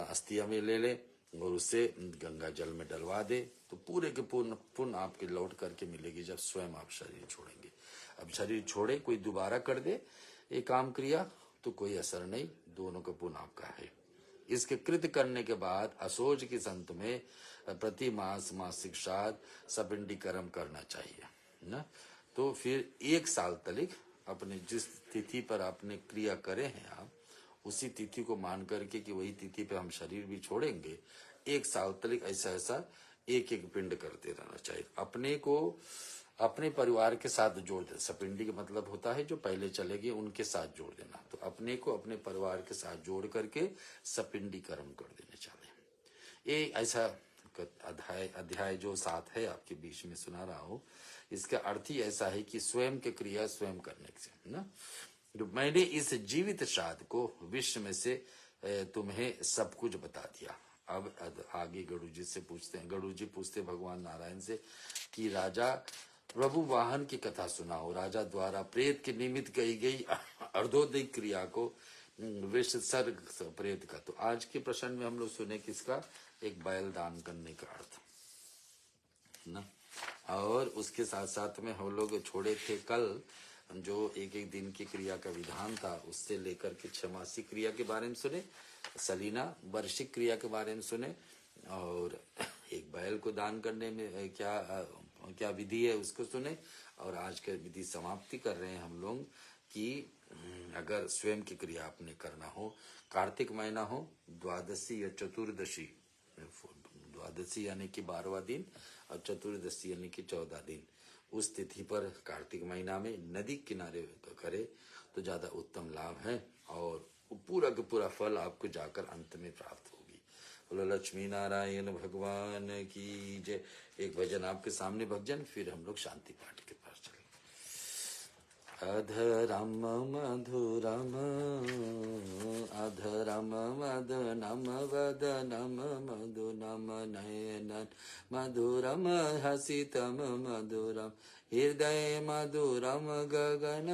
अस्थियां में ले ले और उसे गंगा जल में डलवा दे तो पूरे के पुण्य आपके लौट करके मिलेगी जब स्वयं आप शरीर छोड़ेंगे। अब शरीर छोड़े कोई दोबारा कर दे ये काम क्रिया तो कोई असर नहीं, दोनों का पुण्य आपका है। इसके कृत करने के बाद असोज के संत में प्रति मास मासिक श्राद्ध सपिंडी कर्म करना चाहिए ना। तो फिर 1 साल तक अपने जिस तिथि पर आपने क्रिया करे हैं आप उसी तिथि को मान करके कि वही तिथि पे हम शरीर भी छोड़ेंगे, 1 साल तक ऐसा एक पिंड करते रहना चाहिए। अपने को अपने परिवार के साथ जोड़ दे। सपिंडी का मतलब होता है जो पहले चले गए उनके साथ जोड़ देना। तो अपने को अपने परिवार के साथ जोड़ करके सपिंडी कर्म कर देने चाहिए। ये ऐसा अध्याय जो 7 है आपके बीच में सुना रहा हूँ, इसका अर्थ ही ऐसा है कि स्वयं की क्रिया स्वयं करने से ना। तो मैंने इस जीवित श्राद्ध को विश्व में से तुम्हें सब कुछ बता दिया। अब आगे गरुड़ जी से पूछते हैं, गरुड़ जी पूछते भगवान नारायण से कि राजा प्रभु वाहन की कथा सुनाओ। राजा द्वारा प्रेत के निमित्त कही गई अर्धोदय क्रिया को विश्व सर्ग प्रेत का। तो आज के प्रश्न में हम लोग सुने किसका, एक बैल दान करने का अर्थ ना। और उसके साथ साथ में हम लोग छोड़े थे कल जो एक एक दिन की क्रिया का विधान था उससे लेकर के 6 मासिक क्रिया के बारे में सुने, सलीना वार्षिक क्रिया के बारे में सुने, और एक बैल को दान करने में क्या विधि है उसको सुने। और आज का विधि समाप्ति कर रहे हैं हम लोग कि अगर स्वयं की क्रिया आपने करना हो, कार्तिक महीना हो, द्वादशी या चतुर्दशी, द्वादशी यानी कि 12वां दिन और चतुर्दशी यानी कि 14 दिन, उस तिथि पर कार्तिक महीना में नदी किनारे करे तो ज्यादा उत्तम लाभ है और पूरा का पूरा फल आपको जाकर अंत में प्राप्त होगी। बोलो लक्ष्मी नारायण भगवान की जय। एक भजन आपके सामने भजन, फिर हम लोग शांति पाठ के पास चलेंगे। अधरम मधुरम अधरम मदनम वदनम मधुरम नयनन मधुरम हसितम मधुरम हृदय मधुरम गगन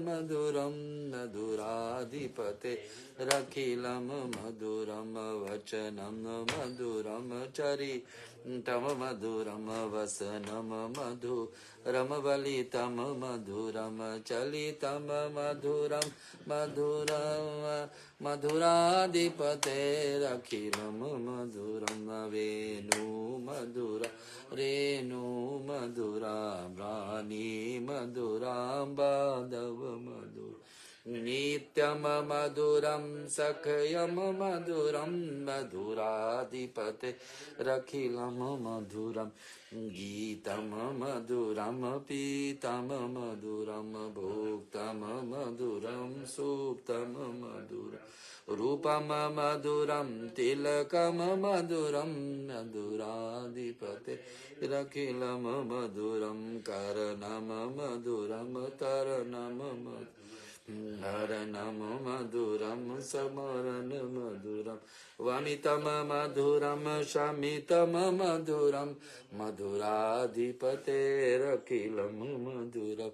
मधुरम मधुराधिपते रखिलम मधुरम वचनम मधुरम चरितम मधुरम वसनम मधुरम बलितम मधुरम चलितम मधुरम मधुरम मधुराधिपते रखिलम मधुरम वेणु मधुरा रेणु मधुरा प्राणी मधुरा बाधव मधुर नित्यम मधुरम सखयम मधुरम मधुराधिपते रखिलम मधुरम गीतम मधुरम पीतम मधुरम भोक्तम मधुरम सुप्तम मधुरम रूपम मधुरम तिलकम मधुरम मधुराधिपते रखिलम मधुरम करणम मधुरम तरणम हरणम मधुरम समरण मधुरम वमितम मधुरम शमितम मधुरम मधुराधिपते रखिलम मधुरम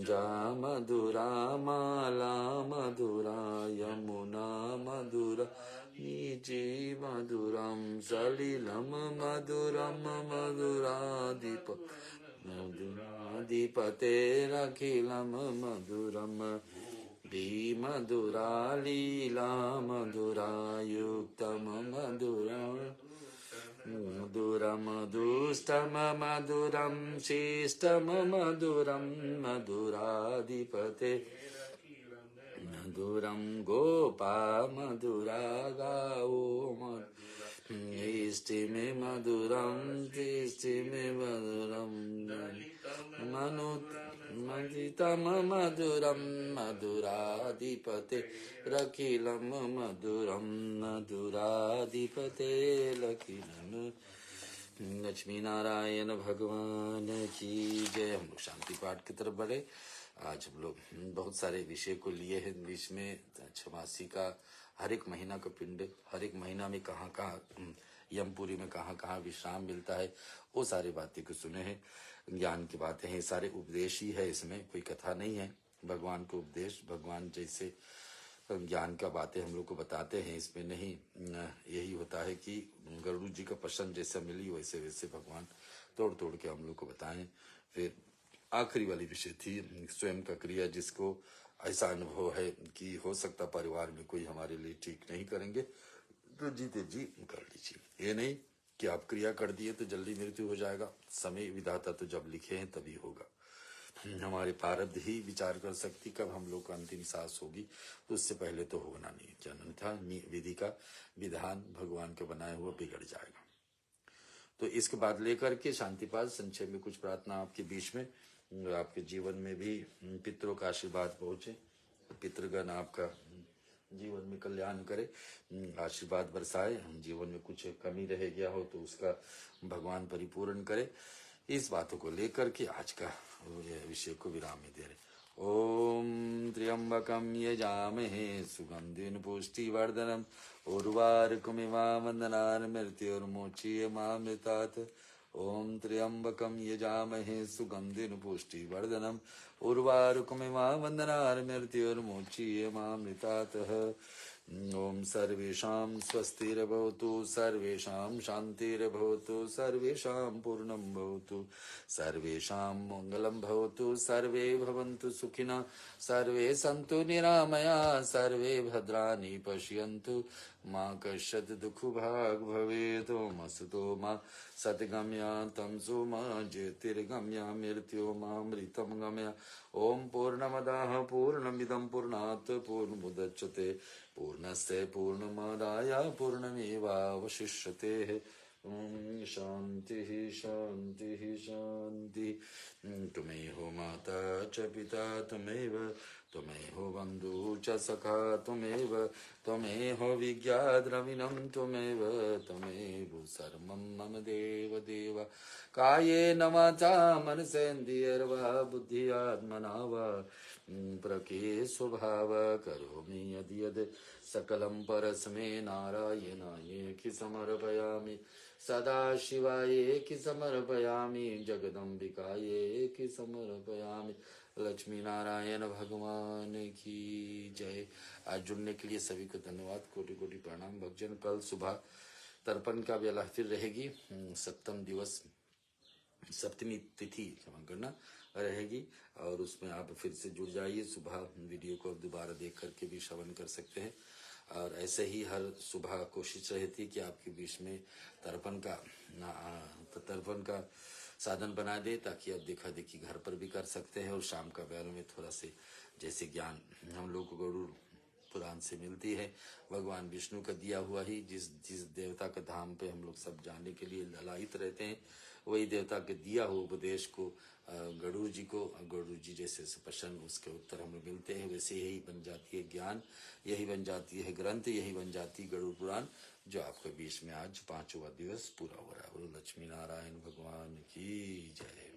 जा मधुरा माला मधुरा यमुना मधुरा नीची मधुरम सलिलम मधुरम मधुराधिप मधुराधिपते रखिलम मधुरम मधुरा लीला मधुरा युक्तम मधुरा मधुरम दुष्टम मधुरम शिष्टम मधुरम मधुराधिपते मधुरम गोपा मधुरा गाओ इष्टि में मधुरम तिष्टि में मधुरम मनुतम मधुरम मधुराधिपते रखिलम मधुरम मधुराधिपते लखिलम। लक्ष्मी नारायण भगवान की जय। हम लोग शांति पाठ की तरफ बढ़े। आज हम लोग बहुत सारे विषय को लिए हैं। बीच में छमासी का हर एक महीना का पिंड, हर एक महीना में कहाँ कहाँ यमपुरी में कहाँ कहाँ विश्राम मिलता है, वो सारी बातें को सुने हैं। ज्ञान की बातें हैं, सारे उपदेश ही है, इसमें कोई कथा नहीं है। भगवान को उपदेश, भगवान जैसे ज्ञान का बातें हम लोग को बताते हैं, इसमें नहीं यही होता है कि गरुड़ जी का पसंद जैसा मिली वैसे वैसे भगवान तोड़ तोड़ के हम लोग को बताएं। फिर आखिरी वाली विषय थी स्वयं का क्रिया, जिसको ऐसा अनुभव है कि हो सकता परिवार में कोई हमारे लिए ठीक नहीं करेंगे तो जीते जी कर लीजिए। ये नहीं कि आप क्रिया कर दिए तो जल्दी मृत्यु हो जाएगा। समय विधाता तो जब लिखे हैं तभी होगा। हमारे प्रारब्ध ही विचार कर सकती कब हम लोग का अंतिम सांस होगी, तो उससे पहले तो होना नहीं। जन्म था विधि का विधान भगवान का बनाया हुआ बिगड़ जाएगा। तो इसके बाद लेकर के शांतिपाठ संक्षेप में कुछ प्रार्थना आपके बीच में, आपके जीवन में भी पितरों का आशीर्वाद पहुंचे, पितृगण आपका जीवन में कल्याण करे, आशीर्वाद बरसाए। जीवन में कुछ कमी रह गया हो तो उसका भगवान परिपूर्ण करे। इस बातों को लेकर के आज का विषय को विराम में दे रहे। ओम त्र्यंबकम यजामहे सुगंधिन पुष्टिवर्धनम उर्वारुकमिवावन्दनान्मृत्योर्मोक्षीयमामृतात्। ओम त्र्यंबकम यजामहे सुगंधिन पुष्टिवर्धनम उर्वारुकमिवावन्दनान्मृत्योर्मोक्षीयमामृतात्। ओम सर्वेषां स्वस्तिर्भवतु, सर्वेषां शान्तिर्भवतु, सर्वेषां पूर्णं भवतु, सर्वेषां मङ्गलं भवतु, सर्वे भवन्तु सुखिनः, सर्वे सन्तु निरामयाः, सर्वे भद्राणि पश्यन्तु, मा कश्चित् दुःखभाग् भवेत्। ओम असतो मा सद्गमय तमसो मा ज्योतिर्गमय मृत्योर्मामृतं गमय। ओम पूर्णमदः पूर्णमिदं पूर्णात् पूर्णमुदच्यते पूर्णस्य पूर्णमादाय पूर्णमेवावशिष्यते। ओम शांति शांति शांति। तुम्हें हो माता च पिता त्वमेव, त्वमेव हो बन्धु च सखा त्वमेव, त्वमेव हो विद्या द्रविणं त्वमेव, त्वमेव सर्वं मम देव देव। कायेन वाचा मनसेन्द्रियैर्वा बुद्ध्यात्मना वा प्रकृते स्वभाव करोमि यद्यद् सकलं परस्मै नारायणाय समर्पयामि, सदाशिवाय समर्पयामि, जगदम्बिकायै समर्पयामि। लक्ष्मी नारायण भगवान की जय। आज जुड़ने के लिए सभी को धन्यवाद, कोटि कोटि प्रणाम। भक्तजन, कल सुबह तर्पण का बेला फिर रहेगी, सप्तम दिवस सप्तमी तिथि क्षमा करना रहेगी, और उसमें आप फिर से जुड़ जाइए। सुबह वीडियो को दोबारा देख करके भी श्रवण कर सकते हैं, और ऐसे ही हर सुबह कोशिश रहती कि आपके बीच में तर्पण का साधन बना दे, ताकि आप देखा देखी घर पर भी कर सकते हैं। और शाम का बेल में थोड़ा से जैसे ज्ञान हम लोग को गरुड़ पुराण से मिलती है, भगवान विष्णु का दिया हुआ ही, जिस देवता के धाम पे हम लोग सब जाने के लिए ललायित रहते हैं, वही देवता के दिया हुआ उपदेश को गरुड़ जी को, गरुड़ जी जैसे प्रसन्न उसके उत्तर हमें मिलते हैं, वैसे यही बन जाती है ज्ञान, यही बन जाती है ग्रंथ, यही बन जाती है गरुड़ पुराण, जो आपके बीच में आज 5वां दिवस पूरा हो रहा है। बोलो लक्ष्मी नारायण भगवान की जय।